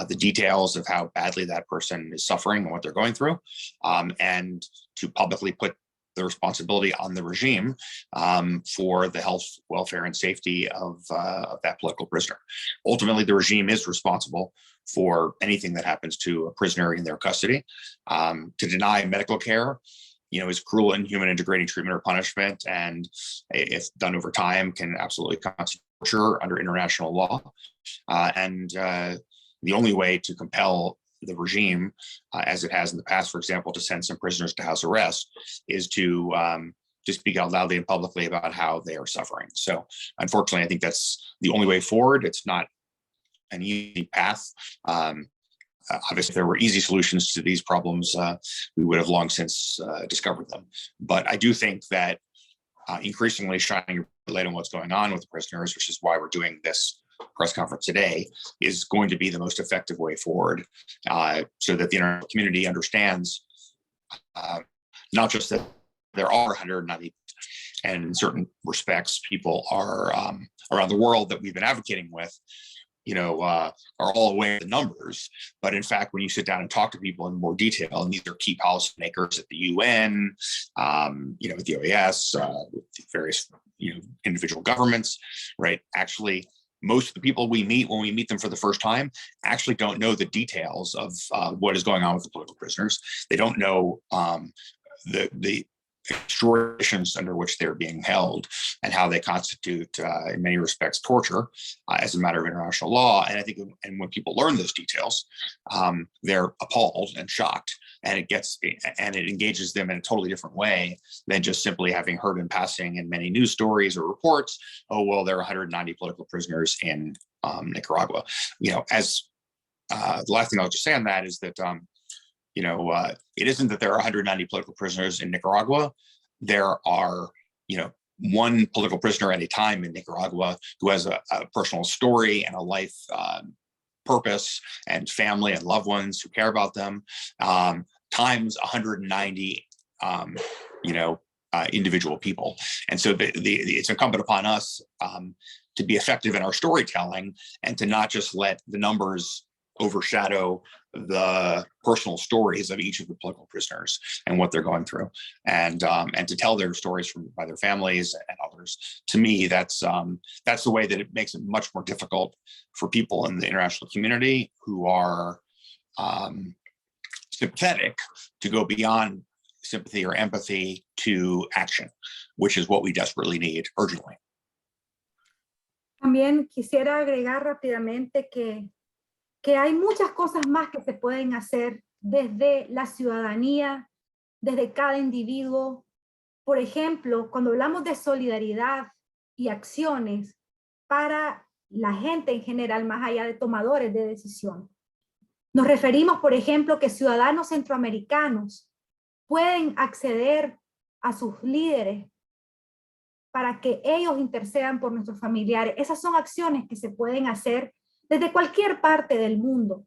the details of how badly that person is suffering and what they're going through, and to publicly put the responsibility on the regime for the health, welfare, and safety of that political prisoner. Ultimately, the regime is responsible for anything that happens to a prisoner in their custody. To deny medical care, is cruel, inhuman, and degrading treatment or punishment, and if done over time, can absolutely constitute torture under international law. And the only way to compel the regime, as it has in the past, for example, to send some prisoners to house arrest, is to speak out loudly and publicly about how they are suffering. So unfortunately, I think that's the only way forward. It's not an easy path. Obviously, if there were easy solutions to these problems, we would have long since discovered them. But I do think that increasingly shining a light on what's going on with the prisoners, which is why we're doing this press conference today is going to be the most effective way forward, so that the international community understands not just that there are 190, and in certain respects, people are around the world that we've been advocating with, are all aware of the numbers. But in fact, when you sit down and talk to people in more detail, and these are key policymakers at the UN, with the OAS, with the various, individual governments, right? Actually, most of the people we meet when we meet them for the first time actually don't know the details of what is going on with the political prisoners. They don't know the extortions under which they're being held and how they constitute, in many respects, torture as a matter of international law. And I think, and when people learn those details, they're appalled and shocked, and it engages them in a totally different way than just simply having heard in passing in many news stories or reports, oh, well, there are 190 political prisoners in Nicaragua. As the last thing I'll just say on that is that it isn't that there are 190 political prisoners in Nicaragua. There are, one political prisoner at a time in Nicaragua who has a personal story and a life purpose and family and loved ones who care about them, times 190, individual people. And so it's incumbent upon us to be effective in our storytelling and to not just let the numbers overshadow the personal stories of each of the political prisoners and what they're going through, and to tell their stories by their families and others. To me, that's the way that it makes it much more difficult for people in the international community who are sympathetic to go beyond sympathy or empathy to action, which is what we desperately need urgently. También quisiera agregar rápidamente que hay muchas cosas más que se pueden hacer desde la ciudadanía, desde cada individuo. Por ejemplo, cuando hablamos de solidaridad y acciones para la gente en general, más allá de tomadores de decisión, nos referimos, por ejemplo, que ciudadanos centroamericanos pueden acceder a sus líderes para que ellos intercedan por nuestros familiares. Esas son acciones que se pueden hacer desde cualquier parte del mundo.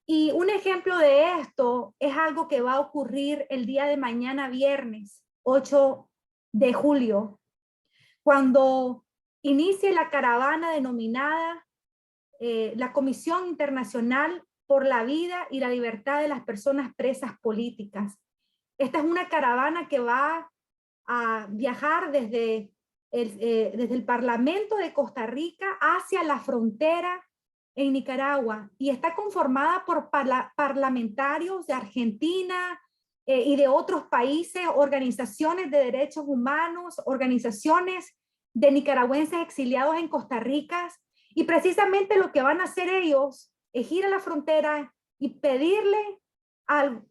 Y un ejemplo de esto es algo que va a ocurrir el día de mañana, viernes 8 de julio, cuando inicie la caravana denominada la Comisión Internacional por la Vida y la Libertad de las Personas Presas Políticas. Esta es una caravana que va a viajar desde el Parlamento de Costa Rica hacia la frontera en Nicaragua, y está conformada por parlamentarios de Argentina y de otros países, organizaciones de derechos humanos, organizaciones de nicaragüenses exiliados en Costa Rica, y precisamente lo que van a hacer ellos es ir a la frontera y pedirle al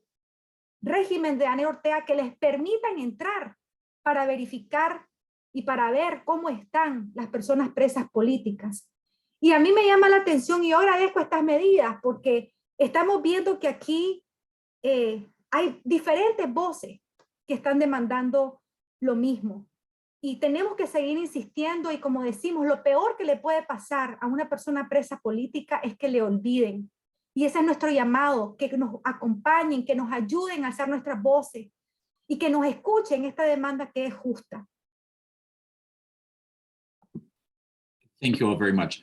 régimen de Daniel Ortega que les permitan entrar para verificar y para ver cómo están las personas presas políticas. Y a mí me llama la atención y yo agradezco estas medidas porque estamos viendo que aquí hay diferentes voces que están demandando lo mismo. Y tenemos que seguir insistiendo, y como decimos, lo peor que le puede pasar a una persona presa política es que le olviden. Y ese es nuestro llamado, que nos acompañen, que nos ayuden a alzar nuestras voces y que nos escuchen esta demanda que es justa. Thank you all very much.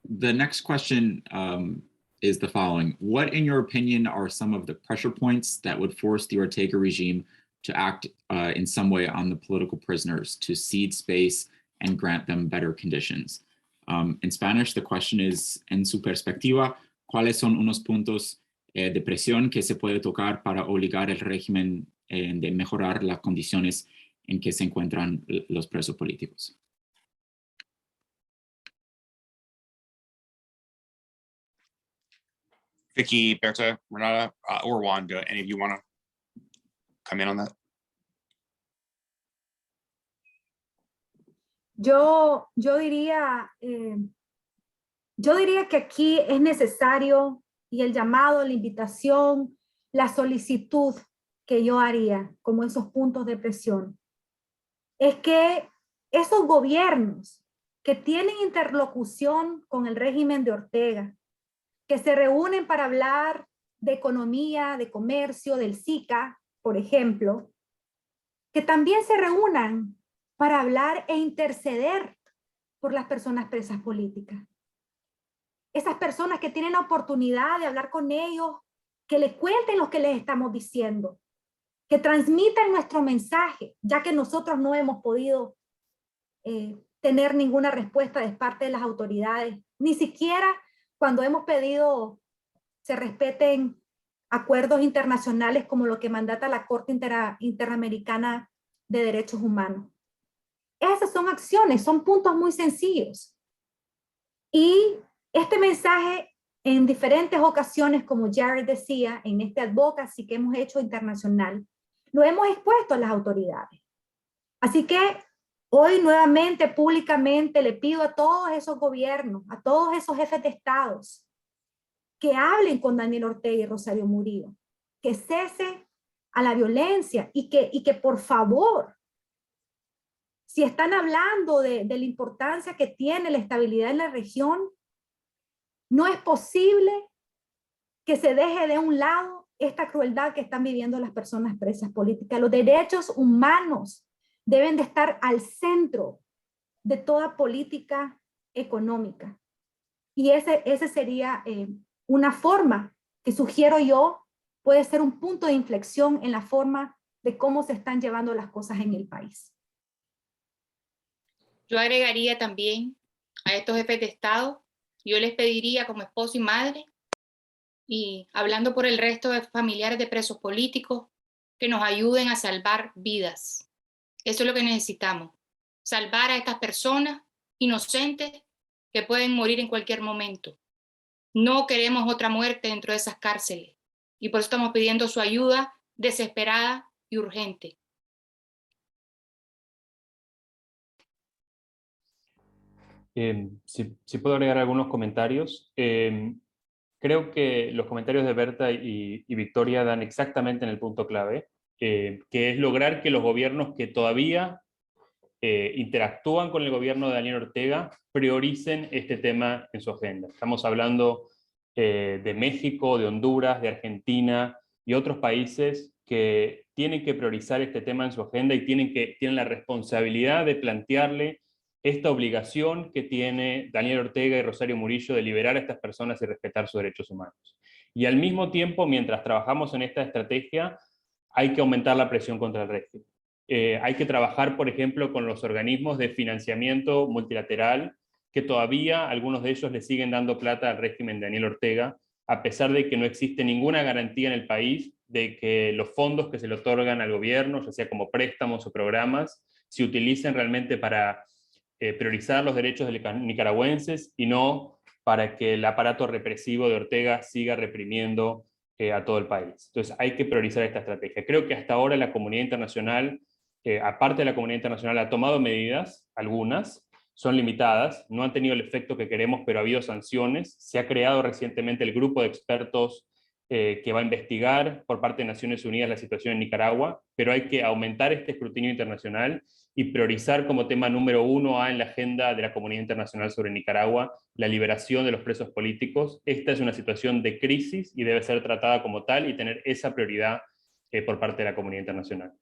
The next question is the following. What, in your opinion, are some of the pressure points that would force the Ortega regime to act in some way on the political prisoners, to cede space and grant them better conditions? In Spanish, the question is, en su perspectiva, ¿cuáles son unos puntos de presión que se puede tocar para obligar al régimen de mejorar las condiciones en que se encuentran los presos políticos? Vicky, Berta, Renata, or Juan, do any of you want to come in on that? Yo diría que aquí es necesario, y el llamado, la invitación, la solicitud que yo haría como esos puntos de presión, es que esos gobiernos que tienen interlocución con el régimen de Ortega, que se reúnen para hablar de economía, de comercio, del SICA, por ejemplo, que también se reúnan para hablar e interceder por las personas presas políticas. Esas personas que tienen la oportunidad de hablar con ellos, que les cuenten lo que les estamos diciendo, que transmitan nuestro mensaje, ya que nosotros no hemos podido tener ninguna respuesta de parte de las autoridades, ni siquiera cuando hemos pedido se respeten acuerdos internacionales como lo que mandata la Corte Interamericana de Derechos Humanos. Esas son acciones, son puntos muy sencillos. Y este mensaje en diferentes ocasiones, como Jared decía, en este advocacy que hemos hecho internacional, lo hemos expuesto a las autoridades. Así que hoy nuevamente, públicamente, le pido a todos esos gobiernos, a todos esos jefes de estados, que hablen con Daniel Ortega y Rosario Murillo, que cesen a la violencia y que por favor, si están hablando de la importancia que tiene la estabilidad en la región, no es posible que se deje de un lado esta crueldad que están viviendo las personas presas políticas. Los derechos humanos deben de estar al centro de toda política económica. Y ese sería una forma que sugiero yo, puede ser un punto de inflexión en la forma de cómo se están llevando las cosas en el país. Yo agregaría también a estos jefes de Estado, yo les pediría como esposa y madre, y hablando por el resto de familiares de presos políticos, que nos ayuden a salvar vidas. Eso es lo que necesitamos, salvar a estas personas inocentes que pueden morir en cualquier momento. No queremos otra muerte dentro de esas cárceles y por eso estamos pidiendo su ayuda desesperada y urgente. Si puedo agregar algunos comentarios. Creo que los comentarios de Berta y Victoria dan exactamente en el punto clave, que es lograr que los gobiernos que todavía interactúan con el gobierno de Daniel Ortega prioricen este tema en su agenda. Estamos hablando de México, de Honduras, de Argentina y otros países que tienen que priorizar este tema en su agenda y tienen la responsabilidad de plantearle esta obligación que tiene Daniel Ortega y Rosario Murillo de liberar a estas personas y respetar sus derechos humanos. Y al mismo tiempo, mientras trabajamos en esta estrategia, hay que aumentar la presión contra el régimen. Hay que trabajar, por ejemplo, con los organismos de financiamiento multilateral, que todavía algunos de ellos le siguen dando plata al régimen de Daniel Ortega, a pesar de que no existe ninguna garantía en el país de que los fondos que se le otorgan al gobierno, ya sea como préstamos o programas, se utilicen realmente para priorizar los derechos de los nicaragüenses y no para que el aparato represivo de Ortega siga reprimiendo a todo el país. Entonces hay que priorizar esta estrategia. Creo que hasta ahora la comunidad internacional, aparte de la comunidad internacional, ha tomado medidas, algunas, son limitadas, no han tenido el efecto que queremos, pero ha habido sanciones. Se ha creado recientemente el grupo de expertos que va a investigar por parte de Naciones Unidas la situación en Nicaragua, pero hay que aumentar este escrutinio internacional y priorizar como tema número 1A en la agenda de la comunidad internacional sobre Nicaragua la liberación de los presos políticos. Esta es una situación de crisis y debe ser tratada como tal y tener esa prioridad por parte de la comunidad internacional.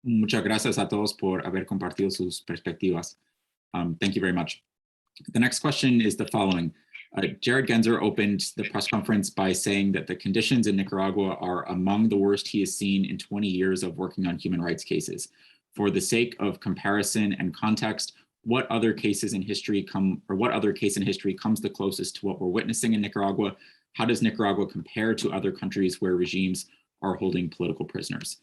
Muchas gracias a todos por haber compartido sus perspectivas. Thank you very much. The next question is the following. Jared Genzer opened the press conference by saying that the conditions in Nicaragua are among the worst he has seen in 20 years of working on human rights cases. For the sake of comparison and context, what other case in history comes the closest to what we're witnessing in Nicaragua? How does Nicaragua compare to other countries where regimes are holding political prisoners?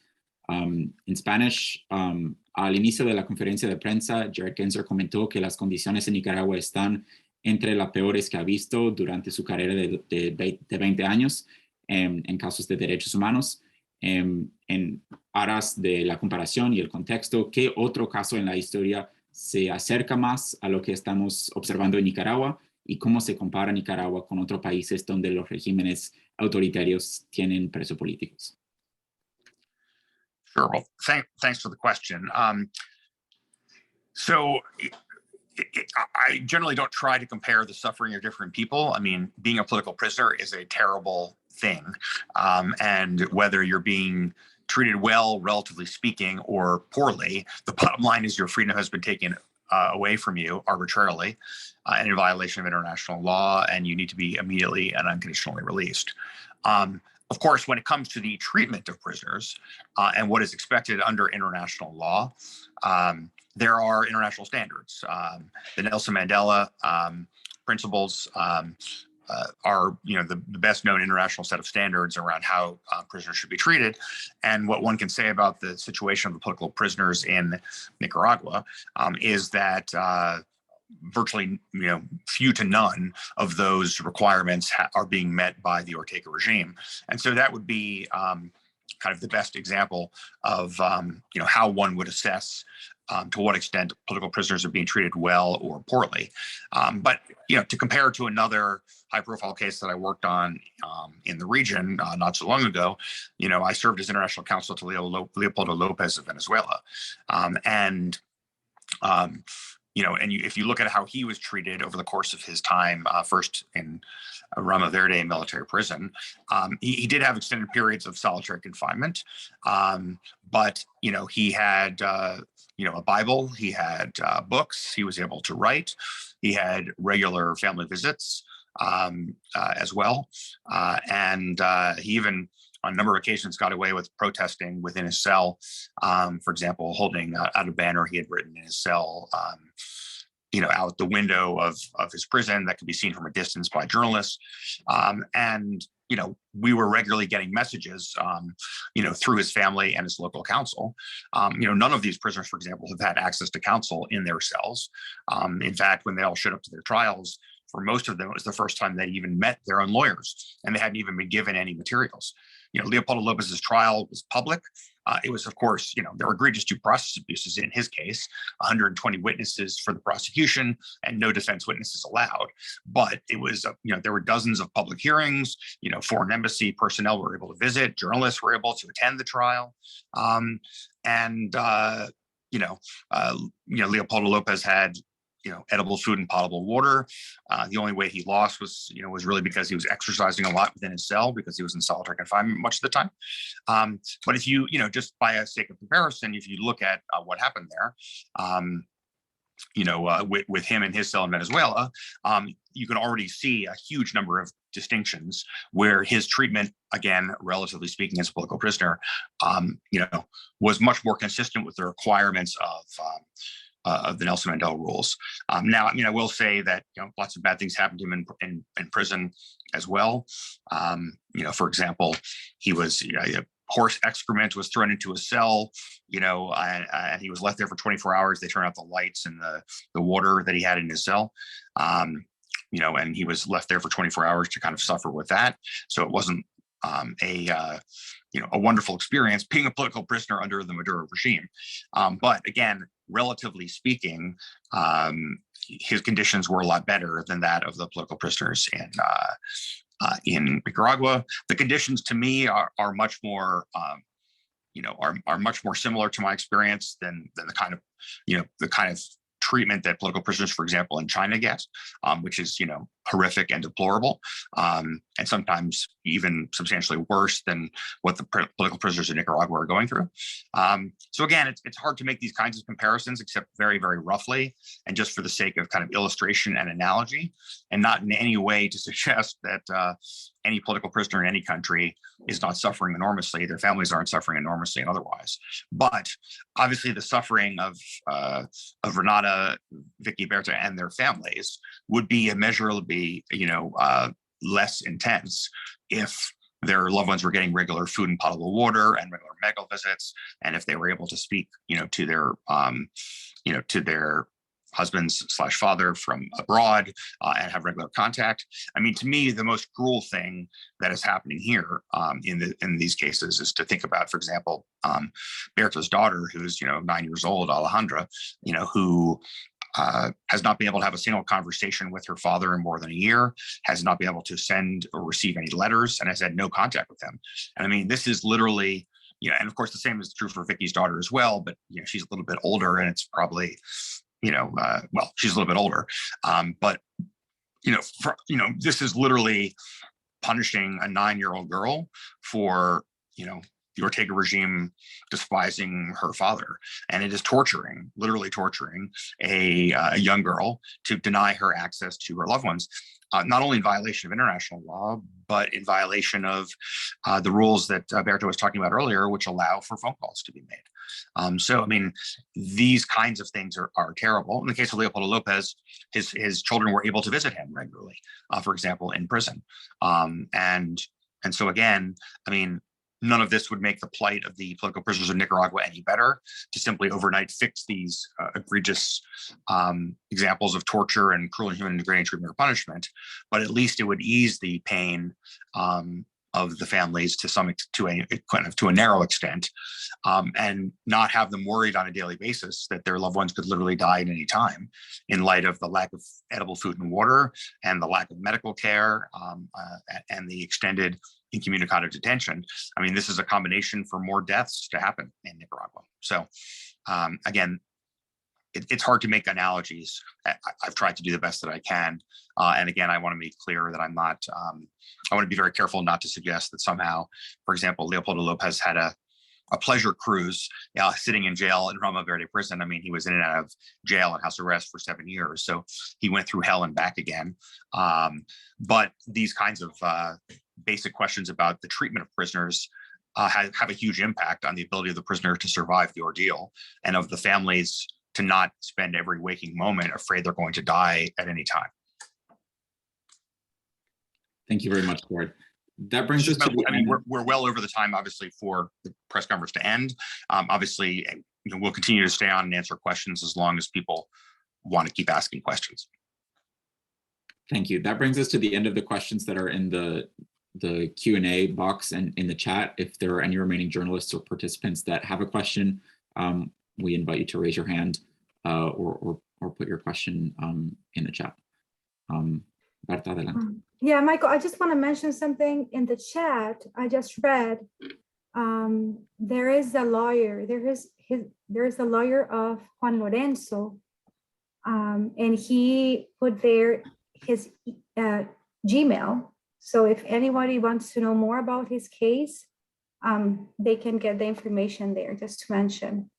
In Spanish, al inicio de la conferencia de prensa, Jared Genzer comentó que las condiciones en Nicaragua están entre las peores que ha visto durante su carrera de 20 años en casos de derechos humanos. En aras de la comparación y el contexto, ¿qué otro caso en la historia se acerca más a lo que estamos observando en Nicaragua? ¿Y cómo se compara Nicaragua con otros países donde los regímenes autoritarios tienen presos políticos? Sure. Well, thanks for the question. So I generally don't try to compare the suffering of different people. I mean, being a political prisoner is a terrible thing. And whether you're being treated well, relatively speaking, or poorly, the bottom line is your freedom has been taken away from you arbitrarily and in violation of international law, and you need to be immediately and unconditionally released. Of course, when it comes to the treatment of prisoners and what is expected under international law, there are international standards. The Nelson Mandela principles are, the best known international set of standards around how prisoners should be treated. And what one can say about the situation of the political prisoners in Nicaragua is that virtually, few to none of those requirements are being met by the Ortega regime. And so that would be kind of the best example of, how one would assess to what extent political prisoners are being treated well or poorly. But, to compare to another high-profile case that I worked on in the region not so long ago, I served as international counsel to Leopoldo Lopez of Venezuela. If you look at how he was treated over the course of his time, first in Rama Verde military prison, he did have extended periods of solitary confinement, but he had a Bible, he had books, he was able to write, he had regular family visits as well, and he even on a number of occasions got away with protesting within his cell. For example, holding out a banner he had written in his cell, out the window of his prison that could be seen from a distance by journalists. We were regularly getting messages, through his family and his local council. None of these prisoners, for example, have had access to counsel in their cells. In fact, when they all showed up to their trials, for most of them, it was the first time they even met their own lawyers, and they hadn't even been given any materials. Leopoldo Lopez's trial was public. It was, of course, there were egregious due process abuses in his case, 120 witnesses for the prosecution and no defense witnesses allowed. But it was, there were dozens of public hearings, foreign embassy personnel were able to visit, journalists were able to attend the trial. Leopoldo Lopez had edible food and potable water. The only way he lost was really because he was exercising a lot within his cell because he was in solitary confinement much of the time. But if you, just by a sake of comparison, if you look at what happened there, with him and his cell in Venezuela, you can already see a huge number of distinctions where his treatment, again, relatively speaking, as a political prisoner, was much more consistent with the requirements of the Nelson Mandela rules. Now, I will say that lots of bad things happened to him in prison as well. For example, he was horse excrement was thrown into a cell, and he was left there for 24 hours. They turned out the lights and the water that he had in his cell, and he was left there for 24 hours to kind of suffer with that. So it wasn't a wonderful experience being a political prisoner under the Maduro regime. But again, relatively speaking, his conditions were a lot better than that of the political prisoners in Nicaragua. The conditions to me are much more, are much more similar to my experience than the kind of treatment that political prisoners, for example, in China get, which is, horrific and deplorable, and sometimes even substantially worse than what the political prisoners in Nicaragua are going through. So again, it's hard to make these kinds of comparisons, except very, very roughly, and just for the sake of kind of illustration and analogy, and not in any way to suggest that any political prisoner in any country is not suffering enormously. Their families aren't suffering enormously and otherwise. But obviously the suffering of Renata, Vicky, Berta, and their families would be immeasurably, less intense if their loved ones were getting regular food and potable water and regular medical visits, and if they were able to speak, to their husbands/father from abroad and have regular contact. To me, the most cruel thing that is happening here in these cases is to think about, for example, Berta's daughter, who's 9 years old, Alejandra, who has not been able to have a single conversation with her father in more than a year, has not been able to send or receive any letters, and has had no contact with him. And this is literally and of course the same is true for Vicky's daughter as well, but she's a little bit older, and it's probably, well, she's a little bit older, but this is literally punishing a 9-year-old girl for, the Ortega regime despising her father. And it is torturing, literally torturing a young girl to deny her access to her loved ones, not only in violation of international law, but in violation of the rules that Berta was talking about earlier, which allow for phone calls to be made. So, I mean, these kinds of things are terrible. In the case of Leopoldo Lopez, his children were able to visit him regularly, for example, in prison. And so again, I mean, none of this would make the plight of the political prisoners of Nicaragua any better to simply overnight fix these egregious examples of torture and cruel and inhuman degrading treatment or punishment, but at least it would ease the pain of the families to a narrow extent, and not have them worried on a daily basis that their loved ones could literally die at any time in light of the lack of edible food and water and the lack of medical care, and the extended incommunicado detention. I mean, this is a combination for more deaths to happen in Nicaragua. So again, it's hard to make analogies. I've tried to do the best that I can. And again, I want to make clear that I'm not, I want to be very careful not to suggest that somehow, for example, Leopoldo Lopez had a pleasure cruise sitting in jail in Roma Verde prison. I mean, he was in and out of jail and house arrest for 7 years. So he went through hell and back again. But these kinds of basic questions about the treatment of prisoners have a huge impact on the ability of the prisoner to survive the ordeal, and of the families to not spend every waking moment afraid they're going to die at any time. Thank you very much, Jared. That brings us to the end. We're well over the time, obviously, for the press conference to end. Obviously, we'll continue to stay on and answer questions as long as people want to keep asking questions. Thank you. That brings us to the end of the questions that are in the Q&A box and in the chat. If there are any remaining journalists or participants that have a question, we invite you to raise your hand or put your question in the chat. Berta, adelante. Yeah, Michael, I just want to mention something in the chat. I just read there is a lawyer. There is a lawyer of Juan Lorenzo, and he put there his Gmail. So if anybody wants to know more about his case, they can get the information there, just to mention.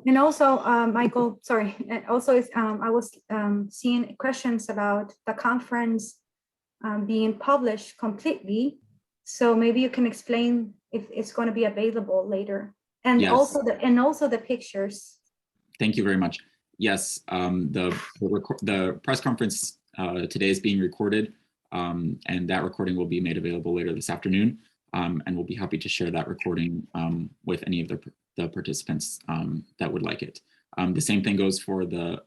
And also, Michael, sorry, and also I was seeing questions about the conference being published completely. So maybe you can explain if it's going to be available later, and yes. also the pictures. Thank you very much. Yes, the press conference today is being recorded, and that recording will be made available later this afternoon. And we'll be happy to share that recording with any of the participants that would like it. The same thing goes for the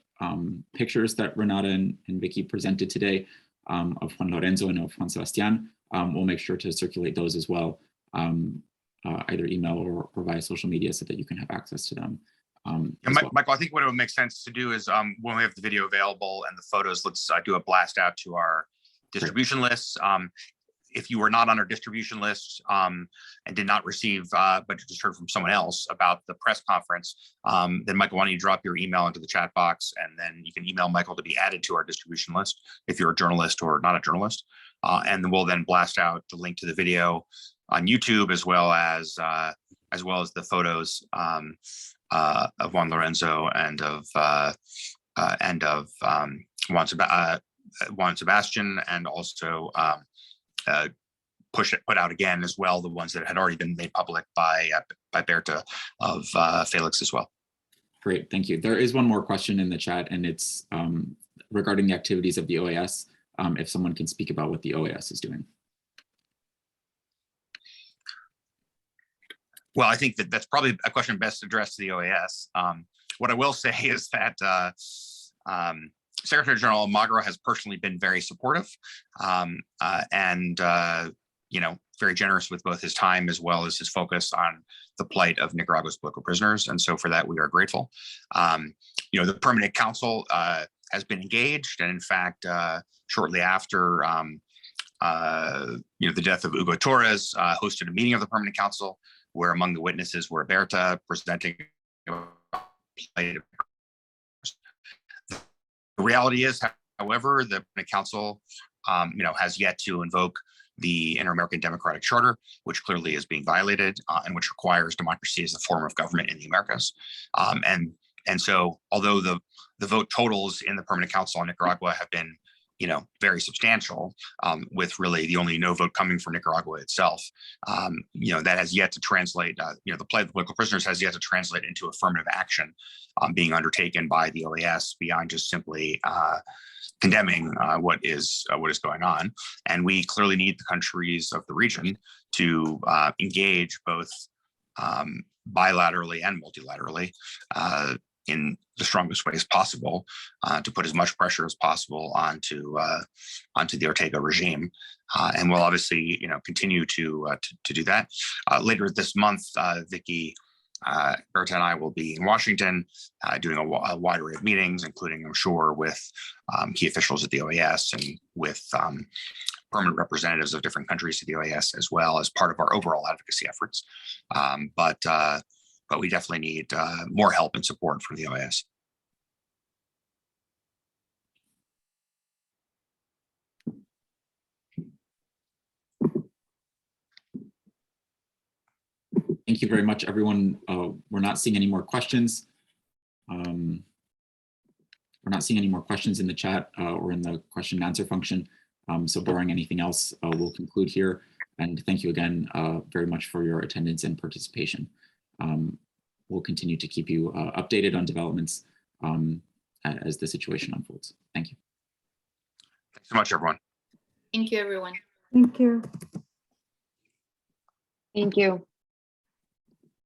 pictures that Renata and Vicky presented today of Juan Lorenzo and of Juan Sebastian. We'll make sure to circulate those as well, either email or via social media, so that you can have access to them. Michael, I think what it would make sense to do is when we have the video available and the photos, let's do a blast out to our distribution lists. If you were not on our distribution list and did not receive, but just heard from someone else about the press conference, then Michael, why don't you drop your email into the chat box, and then you can email Michael to be added to our distribution list if you're a journalist or not a journalist. And then we'll then blast out the link to the video on YouTube, as well as the photos of Juan Lorenzo and of Juan Sebastian, and also put out again as well the ones that had already been made public by Berta of Felix as well. Great, thank you. There is one more question in the chat, and it's regarding the activities of the OAS. If someone can speak about what the OAS is doing. Well, I think that's probably a question best addressed to the OAS. What I will say is that Secretary General Almagro has personally been very supportive and very generous with both his time as well as his focus on the plight of Nicaragua's political prisoners. And so for that, we are grateful. The Permanent Council has been engaged. And in fact, shortly after the death of Hugo Torres, hosted a meeting of the Permanent Council where among the witnesses were Berta presenting. The reality is, however, the Permanent Council has yet to invoke the Inter-American Democratic Charter, which clearly is being violated and which requires democracy as a form of government in the Americas. And so, although the vote totals in the Permanent Council on Nicaragua have been, very substantial, with really the only no vote coming from Nicaragua itself, that has yet to translate. The plight of the political prisoners has yet to translate into affirmative action being undertaken by the OAS beyond just simply condemning what is going on. And we clearly need the countries of the region to engage both bilaterally and multilaterally in the strongest ways possible to put as much pressure as possible onto the Ortega regime. And we'll obviously, continue to do that. Later this month, Vicky, Berta and I will be in Washington doing a wide array of meetings, including, I'm sure, with key officials at the OAS and with permanent representatives of different countries to the OAS, as well as part of our overall advocacy efforts. But we definitely need more help and support from the OAS. Thank you very much, everyone. We're not seeing any more questions. We're not seeing any more questions in the chat or in the question and answer function. So barring anything else, we'll conclude here. And thank you again very much for your attendance and participation. We'll continue to keep you updated on developments as the situation unfolds. Thank you. Thanks so much, everyone. Thank you, everyone. Thank you. Thank you.